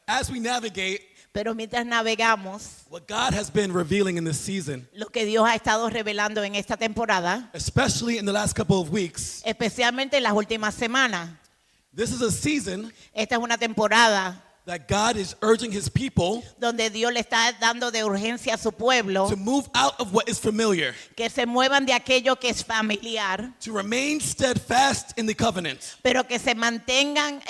as we navigate Pero mientras navegamos, what God has been revealing in this season, lo que Dios ha estado revelando en esta temporada, especially in the last couple of weeks, especialmente en las últimas semanas, this is a season esta es una temporada that God is urging his people donde Dios le está dando de urgencia a su pueblo to move out of what is familiar, que se muevan de aquello que es familiar, to remain steadfast in the covenant, pero que se mantengan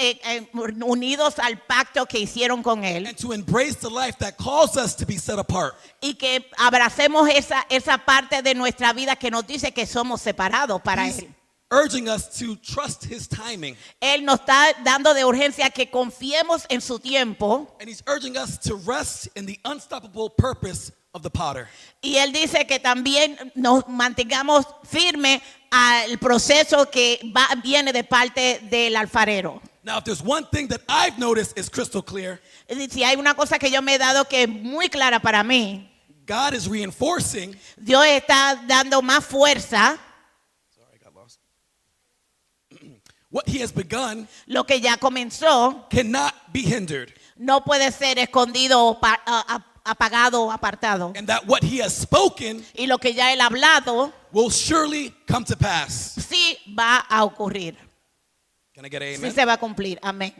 unidos al pacto que hicieron con Él and to embrace the life that calls us to be set apart. y que abracemos esa parte de nuestra vida que nos dice que somos separados para He's Él. urging us to trust his timing, Él nos está dando de urgencia que confiemos en su tiempo and he's urging us to rest in the unstoppable purpose of the potter. y Él dice que también nos mantengamos firmes al proceso que viene de parte del alfarero. Now, if there's one thing that I've noticed is crystal clear, Si hay una cosa que yo me he dado que es muy clara para mí, God is reinforcing. Dios está dando más fuerza. Sorry, I got lost. What he has begun Lo que ya comenzó cannot be hindered, no puede ser escondido, apagado o apartado. and that what he has spoken Y lo que ya Él ha hablado, will surely come to pass. sí va a ocurrir. Can I get an Sí amen? se va a cumplir. Amén.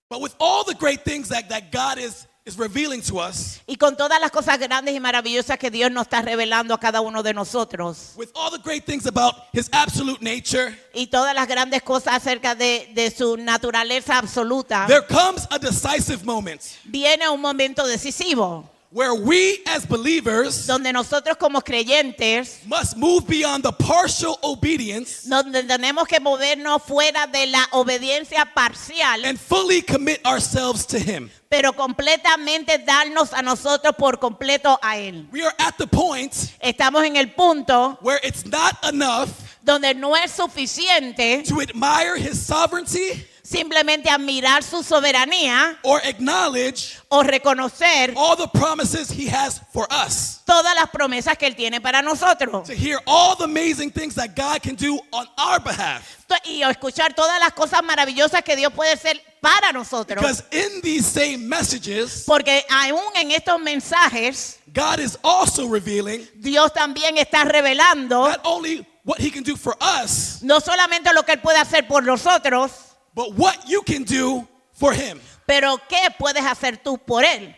But with all the great things that God is revealing to us, Y con todas las cosas grandes y maravillosas que Dios nos está revelando a cada uno de nosotros, with all the great things about his absolute nature, y todas las grandes cosas acerca de su naturaleza absoluta, there comes a decisive moment viene un momento decisivo where we as believers donde nosotros como creyentes, must move beyond the partial obedience donde tenemos que movernos fuera de la obediencia parcial, and fully commit ourselves to him. pero completamente darnos a nosotros por completo a Él. We are at the point Estamos en el punto where it's not enough donde no es suficiente to admire his sovereignty simplemente admirar su soberanía or acknowledge o reconocer all the promises he has for us. todas las promesas que Él tiene para nosotros. To hear all the amazing things that God can do on our behalf. Y escuchar todas las cosas maravillosas que Dios puede hacer para nosotros. Because in these same messages, Porque aún en estos mensajes, God is also revealing Dios también está revelando not only what he can do for us, no solamente lo que Él puede hacer por nosotros, but what you can do for him. pero qué puedes hacer tú por Él.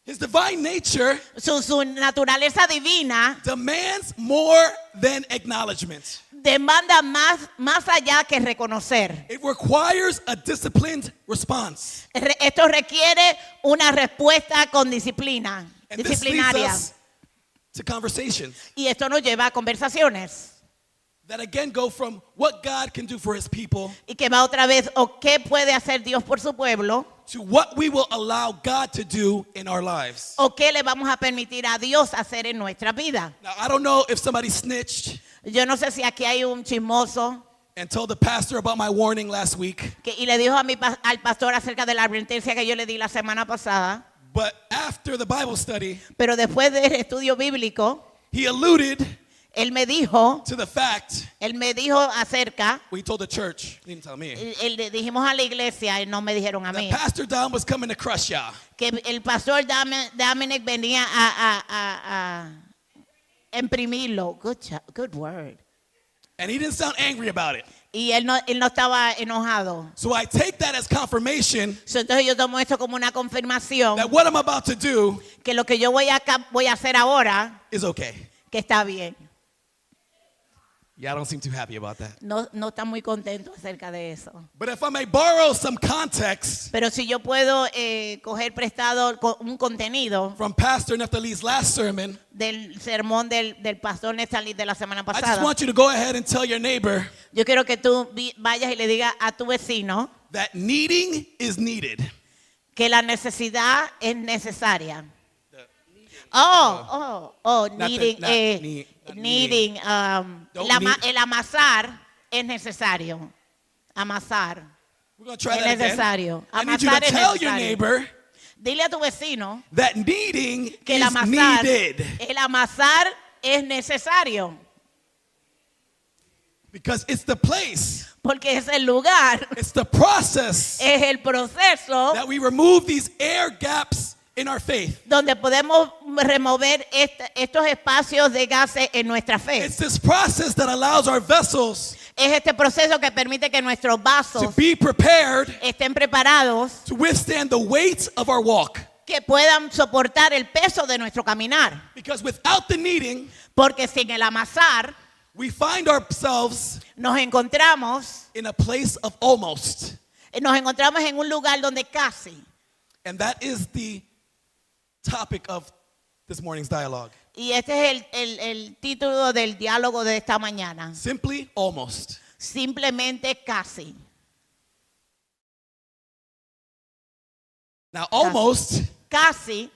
His divine nature Su naturaleza divina demands more than acknowledgement. demanda más allá que reconocer. It requires a disciplined response. Esto requiere una respuesta con disciplina, And this leads disciplinaria. us to conversations Y esto nos lleva a conversaciones. that again go from what God can do for his people Y que va otra vez, o qué puede hacer Dios por su pueblo, to what we will allow God to do in our lives. o qué le vamos a permitir a Dios hacer en nuestra vida. Now, I don't know if somebody snitched Yo no sé si aquí hay un chismoso and told the pastor about my warning last week, y le dijo al pastor acerca de la advertencia que yo le di la semana pasada, but after the Bible study, pero después del estudio bíblico, he alluded él me dijo to the fact, acerca, well, he told the church, he didn't tell me, le dijimos a la iglesia y no me dijeron a that mí, Pastor Don was coming to crush y'all. que el pastor Dominic venía a imprimirlo. Good word. And he didn't sound angry about it. Y él no estaba enojado. So I take that as confirmation Entonces yo tomo esto como una confirmación that what I'm about to do que lo que yo voy a hacer ahora, is okay. que está bien. Yeah, I don't seem too happy about that. No está muy contento acerca de eso. But if I may borrow some context Pero si yo puedo coger prestado un contenido from Pastor Neftali's last sermon, del sermón del pastor Nestalí de la semana I just pasada, want you to go ahead and tell your neighbor yo quiero que tú vayas y le digas a tu vecino that needing is needed. que la necesidad es necesaria. Needing, needing. El amasar es necesario. Amasar We're going to try es that again. necesario. I need you to Amasar es tell your necesario. neighbor Dile a tu vecino that needing que el is amasar, needed. el amasar es necesario. Because it's the place, porque es el lugar, it's the process es el proceso that we remove these air gaps in our faith. donde podemos remover estos espacios de gases en nuestra fe. It's this process that allows our vessels Es este proceso que permite que nuestros to vasos be prepared estén preparados, to withstand the weight of our walk. que puedan soportar el peso de nuestro caminar. Because without the kneading, Porque sin el amasar we find ourselves nos encontramos in a place of almost. en un lugar donde casi. And that is the topic of this morning's dialogue. Y este es el título del diálogo de esta mañana. Simply almost. Simplemente casi. Now, almost Casi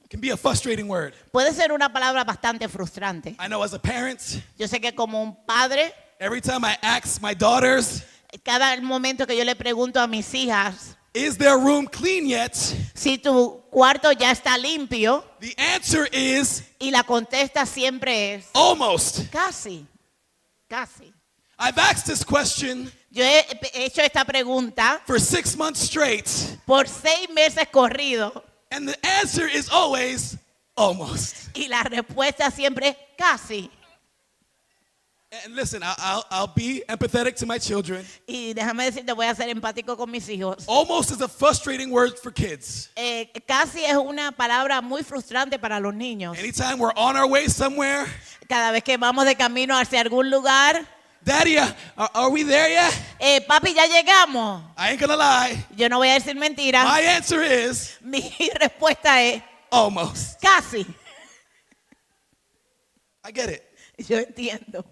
can be a frustrating word. puede ser una palabra bastante frustrante. I know as a parent, Yo sé que como un padre, every time I ask my daughters, cada momento que yo le pregunto a mis hijas, is their room clean yet? si tu cuarto ya está limpio, The answer is y la contesta siempre es, almost. casi, casi. I've asked this question Yo he hecho esta pregunta for 6 months straight, por 6 meses corridos and the answer is always almost. y la respuesta siempre es casi. And listen, I'll be empathetic to my children. Y déjame decirte, voy a ser empático con mis hijos. Almost is a frustrating word for kids. Casi es una palabra muy frustrante para los niños. Anytime we're on our way somewhere, Cada vez que vamos de camino hacia algún lugar, Daddy, are we there yet? papi, ya llegamos. I ain't gonna lie. Yo no voy a decir mentiras. My answer is Mi respuesta es almost. casi. I get it. Yo entiendo.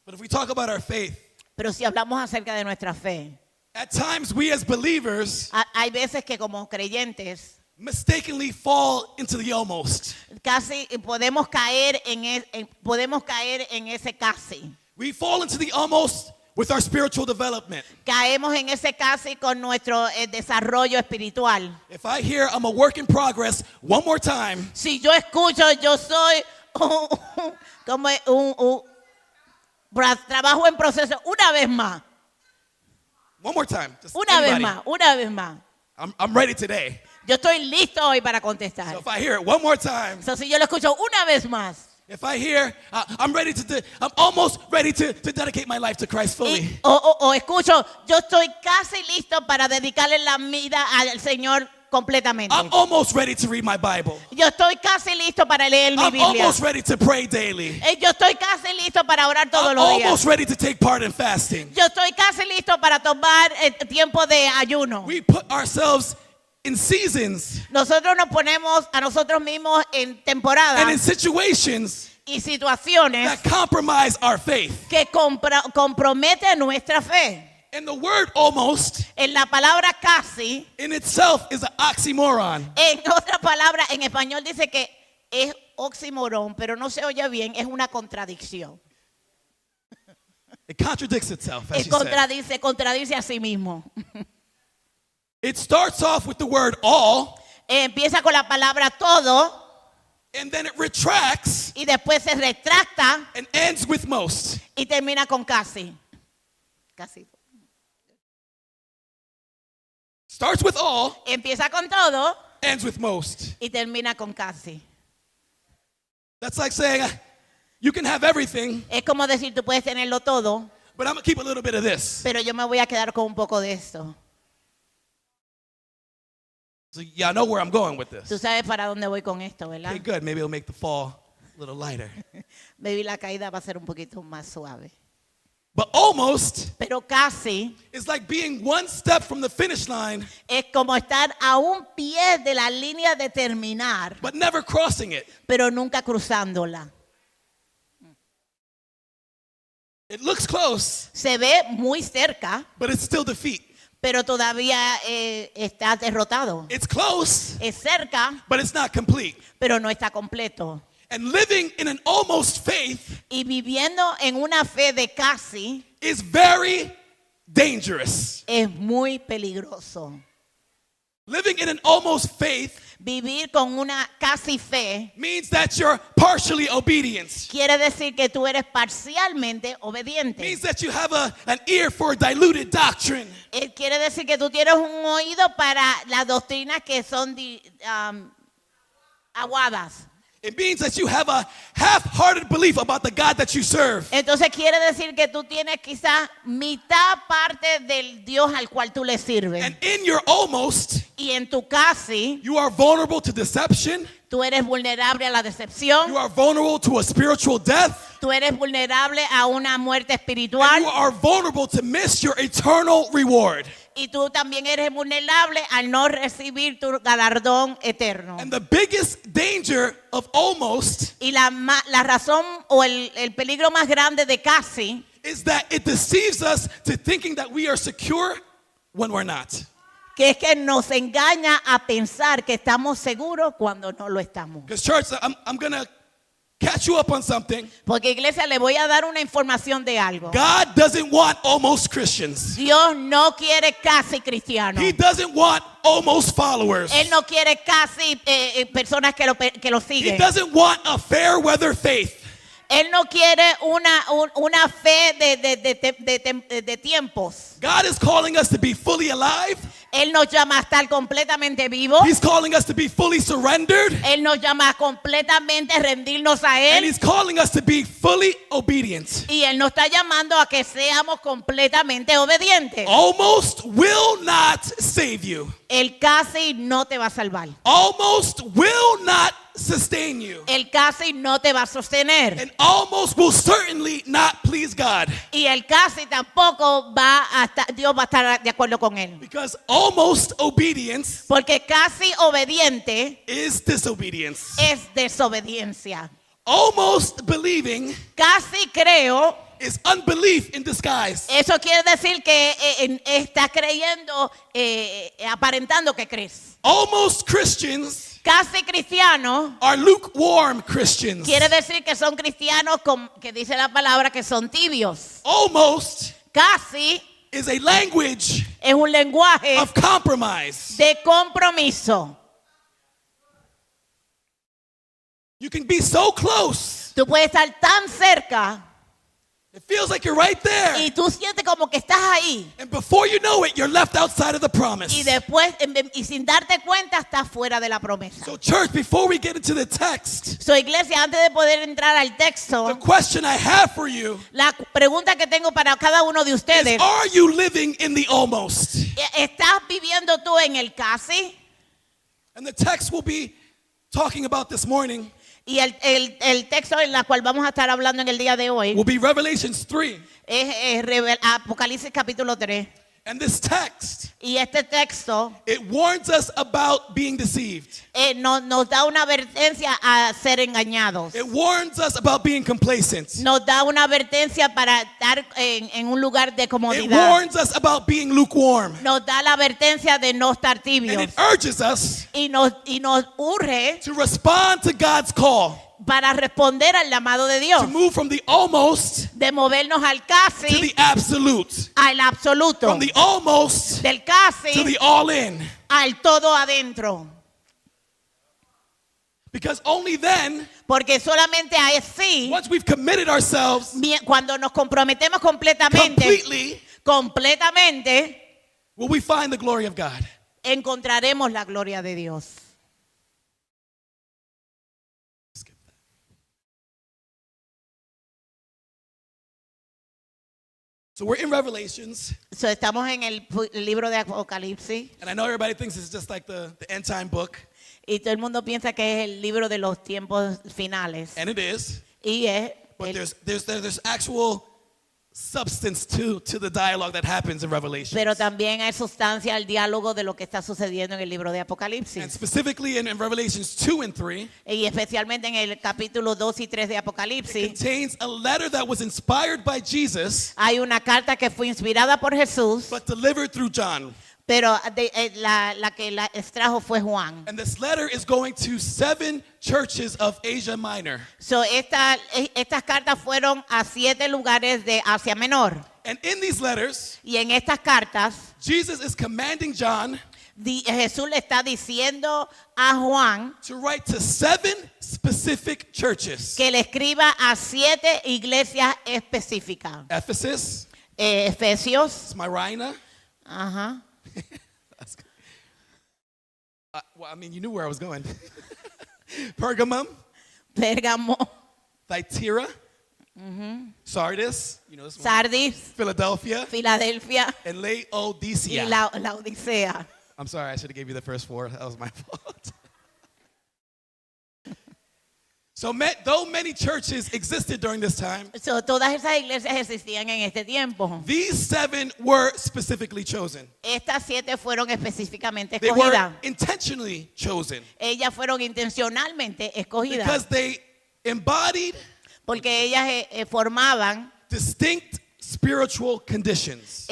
But if we talk about our faith, Pero si hablamos acerca de nuestra fe, at times we as believers hay veces que como creyentes mistakenly fall into the almost. casi podemos caer en ese casi. We fall into the almost with our spiritual development. Caemos en ese casi con nuestro desarrollo espiritual. If I hear I'm a work in progress one more time, Si yo escucho, yo soy como trabajo en proceso una vez más, one more time, just una vez anybody. más, una vez más. I'm ready today. Yo estoy listo hoy para contestar. So if I hear it one more time, So, si yo lo escucho una vez más, if I hear I'm almost ready to dedicate my life to Christ fully. o escucho, yo estoy casi listo para dedicarle la vida al Señor completamente. I'm almost ready to read my Bible. Yo estoy casi listo para leer mi I'm Biblia. almost ready to pray daily. Yo estoy casi listo para orar todos I'm los almost días. ready to take part in fasting. Yo estoy casi listo para tomar tiempo de ayuno. We put ourselves in seasons Nosotros nos ponemos a nosotros mismos en and in temporadas situations y situaciones that compromise our faith. que comprometen nuestra fe. And the word almost En la palabra casi, in itself is an oxymoron. en otra palabra, en español dice que es oxímoron, pero no se oye bien, es una contradicción. It contradicts itself, as you said. Contradice a sí mismo. It starts off with the word all, Empieza con la palabra todo and then it retracts y después se retracta and ends with most. y termina con casi. Casi. Starts with all, Empieza con todo ends with most. y termina con casi. That's like saying, you can have everything, Es como decir, tú puedes tenerlo todo, but I'm going to keep a little bit of this. pero yo me voy a quedar con un poco de esto. So y'all know where I'm going with Tú this. sabes para dónde voy con esto, ¿verdad? Okay, good. Maybe it'll make the fall a little lighter. Maybe la caída va a ser un poquito más suave. But almost Pero casi is like being one step from the finish line, es como estar a un pie de la línea de terminar, but never crossing it. pero nunca cruzándola. It looks close, Se ve muy cerca, but it's still defeat. pero todavía está derrotado. It's close, Es cerca, but it's not complete. pero no está completo. And living in an almost faith Y viviendo en una fe de casi is very dangerous. es muy peligroso. Living in an almost faith Vivir con una casi fe means that you're partially obedient. quiere decir que tú eres parcialmente obediente. Means that you have an ear for diluted doctrine. Quiere decir que tú tienes un oído para las doctrinas que son aguadas. It means that you have a half-hearted belief about the God that you serve. Entonces quiere decir que tú tienes quizás mitad parte del Dios al cual tú le sirves. And in your almost, Y en tu casi, you are vulnerable to deception. tú eres vulnerable a la You decepción. are vulnerable to a spiritual death. Tú eres vulnerable a una muerte And espiritual. you are vulnerable to miss your eternal reward. Y tú también eres vulnerable al no recibir tu galardón eterno. And the biggest danger of almost Y la razón o el peligro más grande de casi is that it deceives us to thinking that we are secure when we're not. que es que nos engaña a pensar que estamos seguros cuando no lo estamos. Because church, I'm going to catch you up on something. Porque iglesia, le voy a dar una información de algo. God doesn't want almost Christians. Dios no quiere casi cristianos. He doesn't want almost followers. Él no quiere casi personas que lo He siguen. doesn't want a fair weather faith. Él no quiere una fe de tiempos. God is calling us to be fully alive. Él nos llama a estar completamente vivos. He's calling us to be fully surrendered. Él nos llama a completamente rendirnos a And Él. He's calling us to be fully obedient. Y Él nos está llamando a que seamos completamente obedientes. Almost will not save you. El casi no te va a salvar. Almost will not sustain you. El casi no te va a sostener. And almost will certainly not please God. Y el casi tampoco Dios va a estar de acuerdo con él. Because almost obedience Porque casi obediente is disobedience. es desobediencia. Almost believing Casi creo, is unbelief in disguise. eso quiere decir que estás creyendo, aparentando que crees. Almost Christians Casi cristianos are lukewarm Christians. quiere decir que son cristianos que dice la palabra que son tibios. Almost Casi is a language es un lenguaje of compromise. de compromiso. You can be so close. Tú puedes estar tan cerca It feels like you're right there. y tú sientes como que estás ahí. And before you know it, you're left outside of the promise. Y después, y sin darte cuenta, estás fuera de la promesa. So church, before we get into the text, So, iglesia, antes de poder entrar al the texto, question I have for you la pregunta que tengo para cada uno de is, ustedes, are you living in the almost? ¿estás viviendo tú en el casi? And the text we'll be talking about this morning Y el texto en el cual vamos a estar hablando en el día de hoy will be Revelations 3. es Apocalipsis capítulo 3. And this text, Y este texto it warns us about being deceived. nos da una advertencia a ser engañados. It warns us about being complacent. Nos da una advertencia para estar en un lugar de It comodidad. warns us about being lukewarm. Nos da la advertencia de no estar And tibios. it urges us Y nos urge to respond to God's call, para responder al llamado de Dios. to move from the almost De movernos al to casi, the absolute, al absoluto. from the almost Del to casi the all in. al todo adentro. Because only then, Porque solamente así, once we've committed ourselves cuando nos comprometemos completamente, completely, will we find the glory of God. encontraremos la gloria de Dios. So we're in Revelations, So, estamos en el libro de Apocalipsis and I know everybody thinks it's just like the end time book, y todo el mundo piensa que es el libro de los tiempos finales. and it is, Y es but there's actual substance to the dialogue that happens in Revelations. pero también hay sustancia al diálogo de lo que está sucediendo en el libro de And Apocalipsis. specifically in Revelations 2 and 3, Y especialmente en el capítulo 2 y 3 de it Apocalipsis, contains a letter that was inspired by Jesus, hay una carta que fue inspirada por Jesús, but delivered through John. pero la que la extrajo fue Juan. And this letter is going to 7 churches of Asia Minor. So, estas cartas fueron a 7 lugares de Asia Menor. And in these letters, Y en estas cartas, Jesus is commanding John Jesús le está diciendo a Juan to write to 7 specific churches. que le escriba a 7 iglesias específicas. Ephesus, Efesios, Smyrna. ajá, That's good. Well, I mean, you knew where I was going. Pergamum, Pérgamo, Thyatira, Sardis, you know this one, Sardis, Philadelphia, Filadelfia and y Laodicea. la Odisea. I'm sorry, I should have gave you the first 4. That was my fault. So, though many churches existed during this time, So, todas esas iglesias existían en este tiempo. these 7 were specifically chosen. Estas 7 fueron específicamente They were escogidas. intentionally chosen Ellas fueron intencionalmente escogidas because they embodied porque ellas formaban distinct spiritual conditions.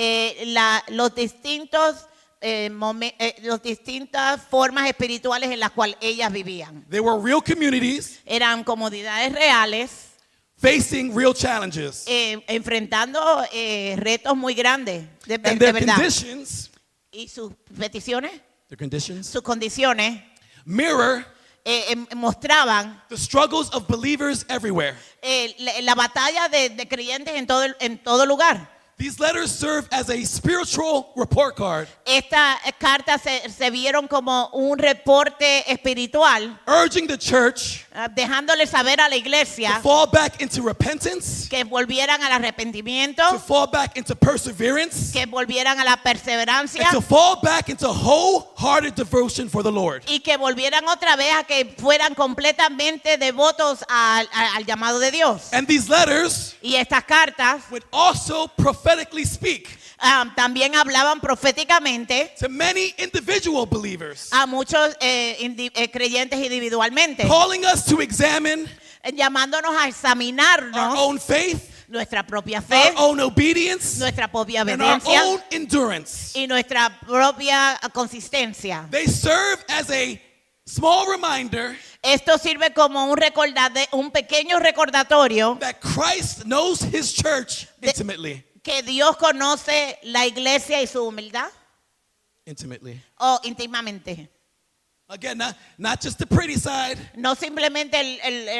los distintos las distintas formas espirituales en las cuales ellas vivían. They were real communities Eran comunidades reales facing real challenges. enfrentando retos muy grandes de And their verdad. conditions, Y sus peticiones, sus sus condiciones mirror mostraban the struggles of believers everywhere. la batalla de creyentes en todo lugar. These letters serve as a spiritual report card, Estas cartas se vieron como un reporte espiritual, urging the church dejándole saber a la to iglesia fall back into repentance, que volvieran al arrepentimiento, to fall back into perseverance, que volvieran a la perseverancia and to fall back into wholehearted devotion for the Lord. y que volvieran otra vez a que fueran completamente devotos al llamado de Dios. And these letters Y estas cartas would also prophetically speak también hablaban proféticamente to many individual believers, a muchos creyentes individualmente, calling us to examine llamándonos a our examinarnos own faith, nuestra propia fe, our own obedience, nuestra propia and our obediencia own endurance. y nuestra propia consistencia. They serve as a small reminder Esto sirve como un pequeño recordatorio that Christ knows his church intimately. que Dios conoce la iglesia y su humildad Intimately. o íntimamente. Again, not just the pretty side. No simplemente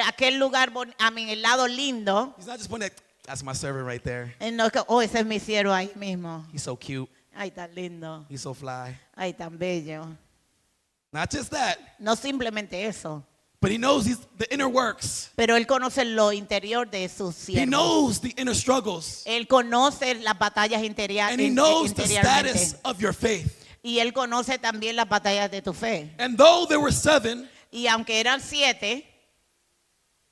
aquel lugar, el lado lindo. He's not just pointing at, that's my servant right there. No, ese es mi siervo ahí mismo. He's so cute. Ay, tan lindo. He's so fly. Ay, tan bello. Not just that, No simplemente eso. but he knows the inner works. Pero Él conoce lo interior de sus He siervos. knows the inner struggles. Él conoce las batallas And he knows the status interiormente. of your faith. Y Él conoce también las batallas de tu fe. And though there were 7, Y aunque eran 7,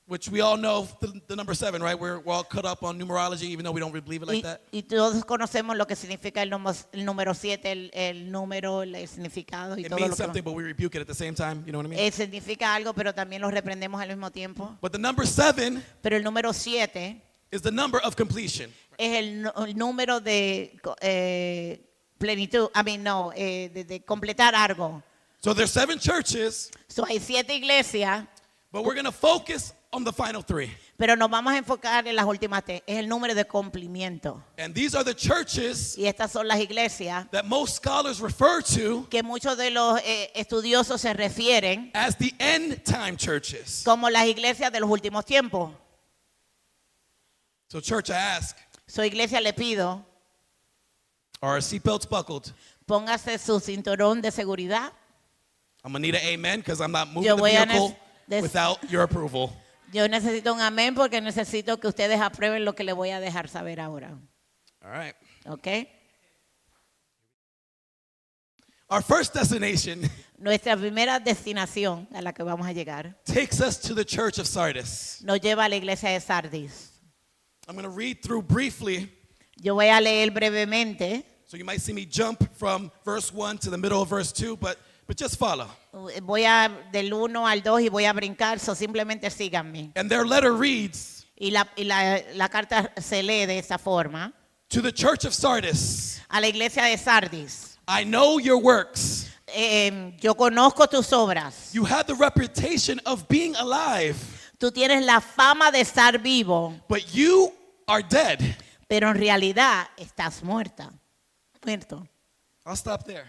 which we all know the number 7, right? We're all cut up on numerology, even though we don't really believe it like that. y todos conocemos lo que significa el número 7, el número, el significado y It todo means lo que something, but we rebuke it at the same time. You know what I mean? significa algo, pero también lo reprendemos al mismo tiempo. But the number 7 Pero el número 7 is the number of completion. es el número de plenitud, de completar algo. So there's 7 churches, So, hay 7 iglesias, but we're going to focus on the final 3. pero nos vamos a enfocar en las últimas 3. Es el número de cumplimiento. And these are the churches Y estas son las iglesias that most scholars refer to que muchos de los estudiosos se refieren as the end time churches. como las iglesias de los últimos tiempos. So church, I ask, So, iglesia, le pido, are our seatbelts buckled? póngase su cinturón de seguridad. I'm going to need an amen because I'm not moving Yo the voy a vehicle des- without your approval. Yo necesito un amén porque necesito que ustedes aprueben lo que les voy a dejar saber ahora. All right. ¿Ok? Our first destination Nuestra primera destinación a la que vamos a llegar takes us to the church of Sardis. nos lleva a la iglesia de Sardis. I'm going to read through briefly, Yo voy a leer brevemente. so you might see me jump from verse 1 to the middle of verse 2, but just follow. Voy del 1 al 2 y voy a brincar, so simplemente síganme. And their letter reads, Y la carta se lee de esta forma. to the church of Sardis, A la iglesia de Sardis. I know your works. Yo conozco tus obras. You have the reputation of being alive, Tú tienes la fama de estar vivo, but you are dead. pero en realidad estás muerto. I'll stop there.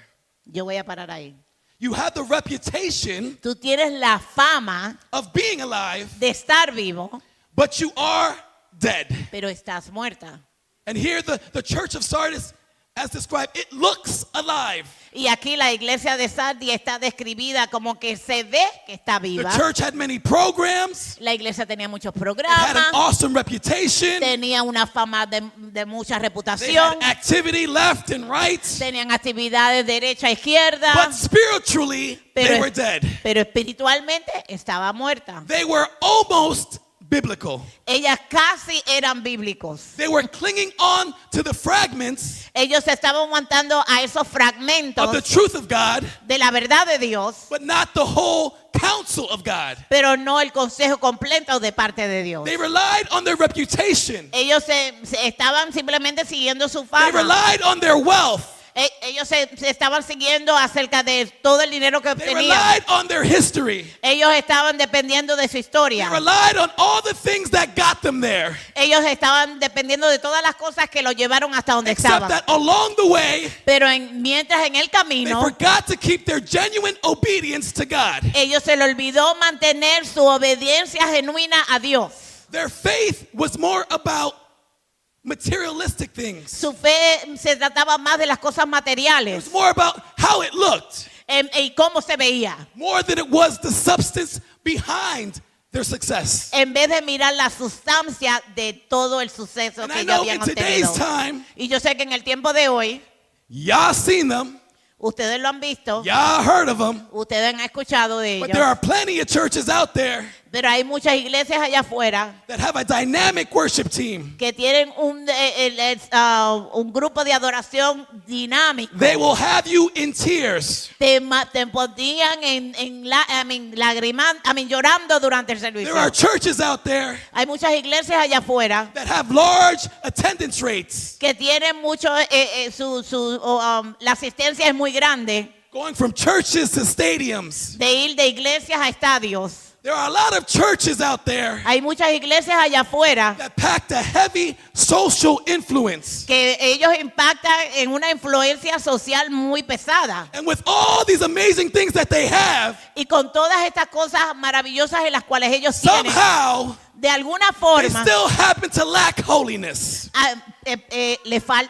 Yo voy a parar ahí. You have the reputation Tú tienes la fama of being alive, de estar vivo, but you are dead. pero estás muerta. And here the church of Sardis, as described, it looks alive. Y aquí la iglesia de Sardis está describida como que se ve que está The viva. church had many programs. La iglesia tenía muchos It had programas, an awesome reputation. tenía una fama de mucha They reputación, had activity left and right. tenían actividades derecha a izquierda, But spiritually, they pero, were dead. pero espiritualmente estaba muerta. They were almost biblical. Ellas casi eran bíblicos. They were clinging on to the fragments Ellos se estaban aguantando a esos of the fragmentos truth of God, de la verdad de Dios, but not the whole counsel of God. pero no el consejo completo de parte de Dios. They relied on their reputation. Ellos se estaban simplemente siguiendo su They fama. relied on their wealth. Ellos se estaban siguiendo acerca de todo el dinero que They obtenían. relied on their history. Ellos estaban dependiendo de su They historia. relied on all the things that got them there. Ellos estaban dependiendo de todas las cosas que los llevaron hasta donde Except estaban. that along the way, Pero mientras en el they camino, forgot to keep their genuine obedience to God. ellos se les olvidó mantener su obediencia genuina a Dios. Their faith was more about materialistic things. Su fe se trataba más de las cosas It materiales was more about how it looked, y cómo se veía, more than it was the substance behind their success. en vez de mirar la sustancia de todo el suceso And que I ellos know in habían today's obtenido. time, Y yo sé que en el tiempo de hoy, y'all seen them, ustedes lo han visto, y'all heard of them, ustedes han escuchado de but there are ellos, plenty of churches out there pero hay muchas iglesias allá afuera that have a dynamic worship team. que tienen un grupo de adoración dinámico. They will have you in tears. Te pondrían llorando durante el servicio. There are churches out there Hay muchas iglesias allá afuera that have large attendance rates, que tienen mucho, la asistencia es muy grande, going from churches to stadiums. de ir de iglesias a estadios. There are a lot of churches out there Hay muchas iglesias allá afuera that packed a heavy social influence. que ellos impactan en una influencia social muy pesada. And with all these amazing things that they have, Y con todas estas cosas maravillosas en las cuales ellos tienen, somehow de alguna they forma, still happen to lack holiness.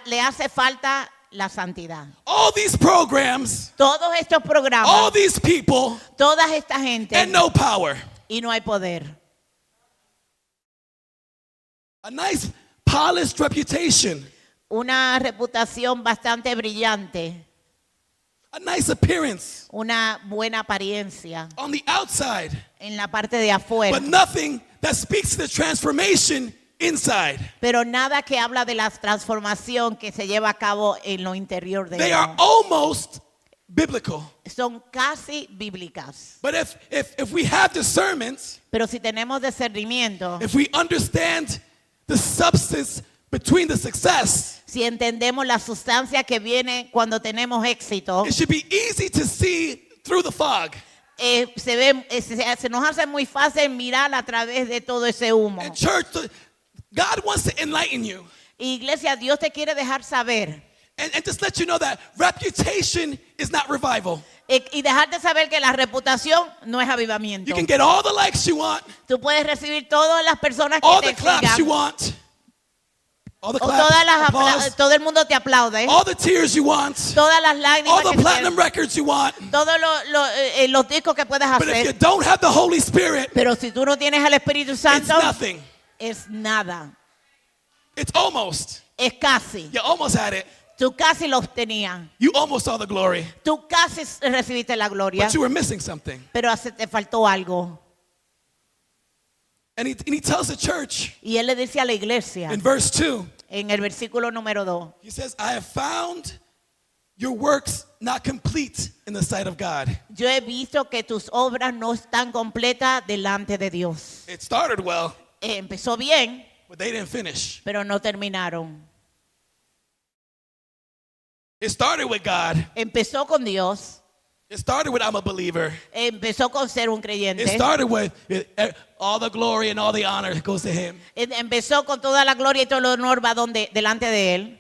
le hace falta la santidad. All these programs, Todos estos all programas, these people, toda esta gente, and no power. y no hay poder. A nice polished reputation, Una reputación bastante brillante, a nice appearance una buena apariencia on the outside, en la parte de afuera, but nothing that speaks to the transformation inside. pero nada que habla de la transformación que se lleva a cabo en lo interior de They are ellos. almost biblical. Son casi bíblicas. But if we have discernment, Pero si tenemos discernimiento, if we understand the substance between the success, si entendemos la sustancia que viene cuando tenemos éxito, it should be easy to see through the fog. se nos hace muy fácil mirar a través de todo ese humo. And church, God wants to enlighten you Iglesia, Dios te quiere dejar saber and just let you know that reputation is not revival. y dejarte saber que la reputación no es avivamiento. You can get all the likes you want, Tú puedes recibir todas las personas que all te the claps you sigan, want, all the o claps, applause, todo el mundo te aplaude, all the tears you want, todas las lágrimas all que the platinum quieras, records you want. todos los discos que puedes But if you hacer, don't have the Holy Spirit, pero si tú no tienes al Espíritu it's Santo, nothing. es nada, It's almost. es casi. You almost had it. Tú casi lo obtenías, You almost saw the glory, tú casi recibiste la gloria, but you were missing something. pero te faltó algo. And he tells the church Y él le dice a la iglesia, in verse 2, en el versículo número 2, he says, I have found your works not complete in the sight of God. yo he visto que tus obras no están completas delante de Dios. It started well, Empezó bien, but they didn't finish. pero no terminaron. It started with God. Empezó con Dios, It started with I'm a believer. empezó con ser un It creyente, started with all the glory and all the honor goes to him. empezó con toda la gloria y todo el honor va delante de él.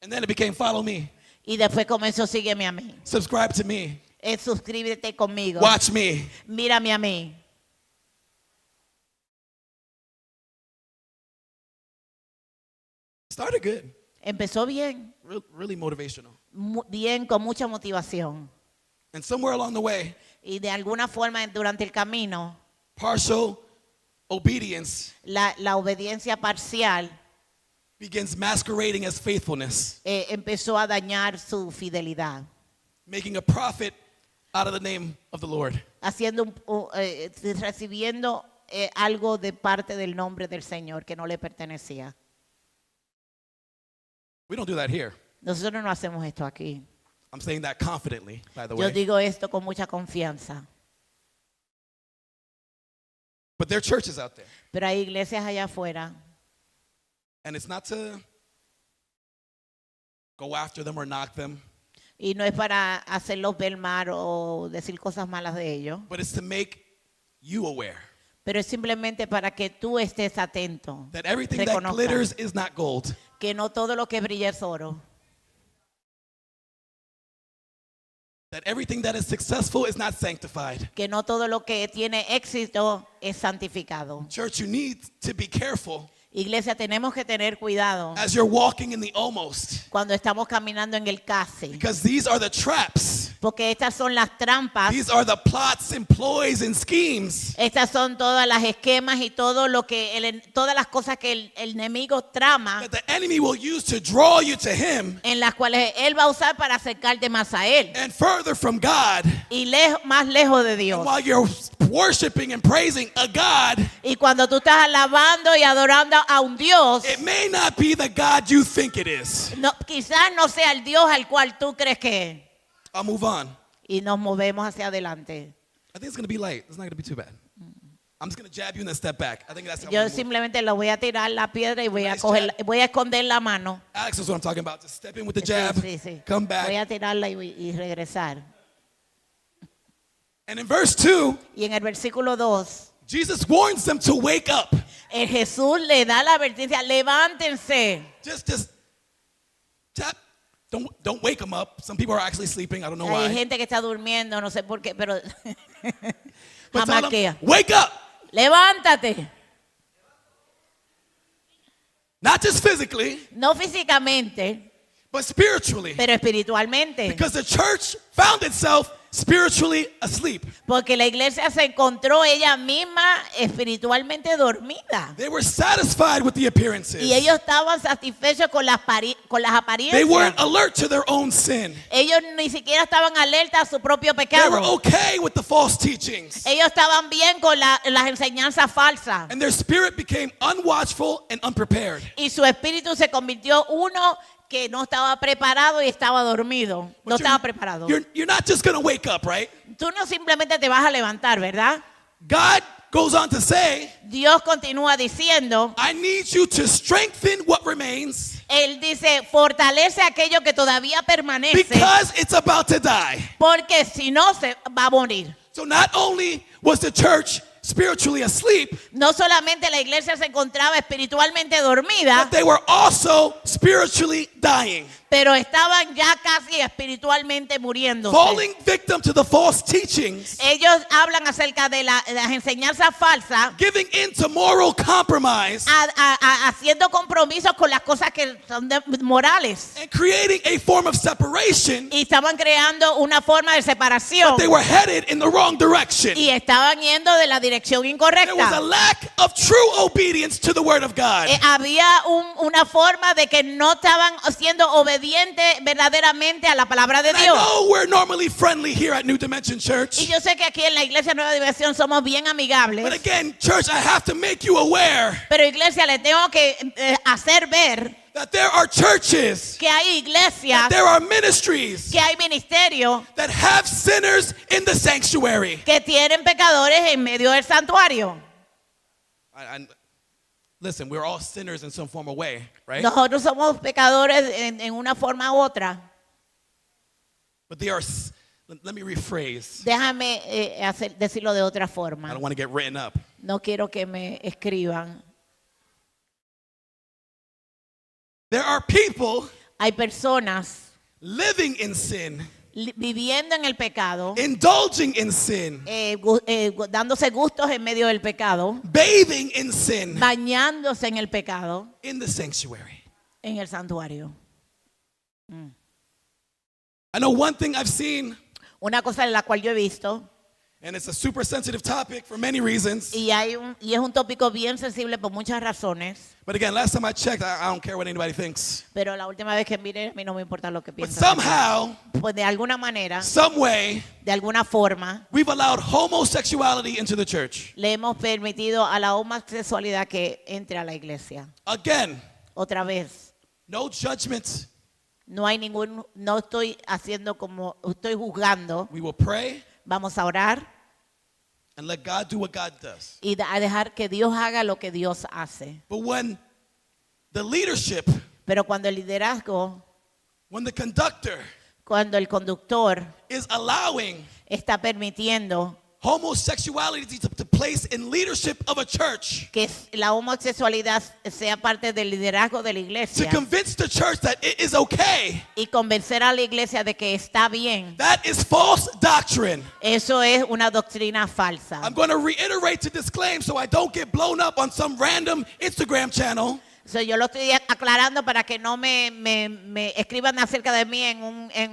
And then it became follow me. Y después comenzó, sígueme a mí. Subscribe to me. Suscríbete conmigo. Watch me. Mírame a mí. Started good. Empezó bien, Really motivational. bien, con mucha motivación. And somewhere along the way, Y de alguna forma durante el camino, partial obedience la obediencia parcial begins masquerading as faithfulness, empezó a dañar su fidelidad, making a profit out of the name of the Lord. recibiendo algo de parte del nombre del Señor que no le pertenecía. We don't do that here. Nosotros no hacemos esto aquí. I'm saying that confidently, by the Yo way. digo esto con mucha confianza. But there are churches out there. Pero hay iglesias allá afuera And it's not to go after them or knock them, y no es para hacerlos ver mal o decir cosas malas de ellos, but it's to make you aware pero es simplemente para que tú estés atento, that everything that reconozcas glitters is not gold. que no todo lo que brilla es oro, That everything that is successful is not sanctified. que no todo lo que tiene éxito es santificado. Church, you need to be careful Iglesia, tenemos que tener cuidado as you're walking in the almost, cuando estamos caminando en el casi, because these are the traps. porque estas son las trampas, These are the plots and ploys and schemes estas son todas las esquemas y todo lo que todas las cosas que el enemigo trama, that the enemy will use to draw you to him en las cuales él va a usar para acercarte más a él and further from God. y más lejos de Dios. And while you're worshiping and praising a God, Y cuando tú estás alabando y adorando a un Dios, it may not be the God you think it is. no, quizás no sea el Dios al cual tú crees que es. I'll move on. Y nos movemos hacia adelante. I think it's going to be light. It's not going to be too bad. I'm just going to jab you and then step back. I think that's how Yo I'm gonna move. simplemente lo voy a tirar la piedra y voy a Nice voy a esconder la mano. Alex is what I'm talking about. Just step in with the jab, Sí, sí. come Voy back. a tirarla y regresar. And in verse 2, Y en el versículo 2, Jesus warns them to wake up. el Jesús le da la advertencia, levántense. Just tap. Don't wake them up. Some people are actually sleeping. I don't know Hay why. gente que está durmiendo, no sé por qué, pero But tell jamaquea. them, wake up. Levántate. Not just physically, No físicamente, but spiritually. pero espiritualmente. Because the church found itself spiritually asleep. Porque la iglesia se encontró ella misma espiritualmente dormida. They were satisfied with the appearances. Y ellos estaban satisfechos con las They apariencias. weren't alert to their own sin. Ellos ni siquiera estaban alerta a su propio They were pecado. okay with the false teachings. Ellos estaban bien con las enseñanzas falsas. And their spirit became unwatchful and unprepared. Y su espíritu se convirtió uno que no estaba preparado y estaba dormido. No But estaba preparado. you're not just going to wake up, right? Tú no simplemente te vas a levantar, ¿verdad? God goes on to say, Dios continúa diciendo, I need you to strengthen what remains Él dice, fortalece aquello que todavía permanece, because it's about to die. porque si no se va a morir. So not only was the church spiritually asleep, No solamente la iglesia se encontraba espiritualmente dormida, but they were also spiritually dying, pero estaban ya casi espiritualmente muriéndose. falling victim to the false teachings, Ellos hablan acerca de las enseñanzas falsas, giving in to moral compromise, haciendo compromisos con las cosas que son morales. and creating a form of separation. Y estaban creando una forma de separación. They were headed in the wrong direction. Y estaban yendo de la dirección There was a incorrecta. lack of true obedience to the word of God. Había una forma de que no estaban siendo obedientes verdaderamente a la palabra de And I Dios. know we're normally friendly here at New Dimension Y Church. yo sé que aquí en la iglesia Nueva Diversión somos bien But amigables. again, church, I have to make you aware Pero iglesia, le tengo que hacer ver that there are churches, que hay iglesias, there are ministries que hay ministerios that have sinners in the sanctuary. que tienen pecadores en medio del santuario. Listen, we're all sinners in some form or way, right? Nosotros somos pecadores en una forma u otra. But they are, let me rephrase. Déjame decirlo de otra I forma. don't want to get written up. No quiero que me escriban. There are people Hay personas living in sin, viviendo en el pecado, indulging in sin, dándose gustos en medio del pecado, bathing in sin bañándose en el pecado, in the sanctuary. en el santuario. I know one thing I've seen, Una cosa en la cual yo he visto, and it's a super sensitive topic for many reasons. y es un tópico bien sensible por muchas razones, But again, last time I checked, I don't care what anybody thinks. pero la última vez que miré, a mí no me importa lo que But piensan. somehow, Pues de alguna manera, some way, de alguna forma, we've allowed homosexuality into the church. le hemos permitido a la homosexualidad que entre a la iglesia. Again, Otra vez, no judgment. no estoy haciendo como, estoy juzgando. We will pray Vamos a orar and let God do what God does. y a dejar que Dios haga lo que Dios hace. But when the leadership, Pero cuando el liderazgo, when the conductor cuando el conductor is allowing está permitiendo homosexuality to place in leadership of a church, que la homosexualidad sea parte del liderazgo de la to iglesia convince the church that it is okay, y convencer a la iglesia de que está bien, that is false doctrine. eso es una doctrina falsa. I'm going to reiterate to disclaim so I don't get blown up on some random Instagram channel. So, yo lo estoy aclarando para que no me escriban acerca de mí en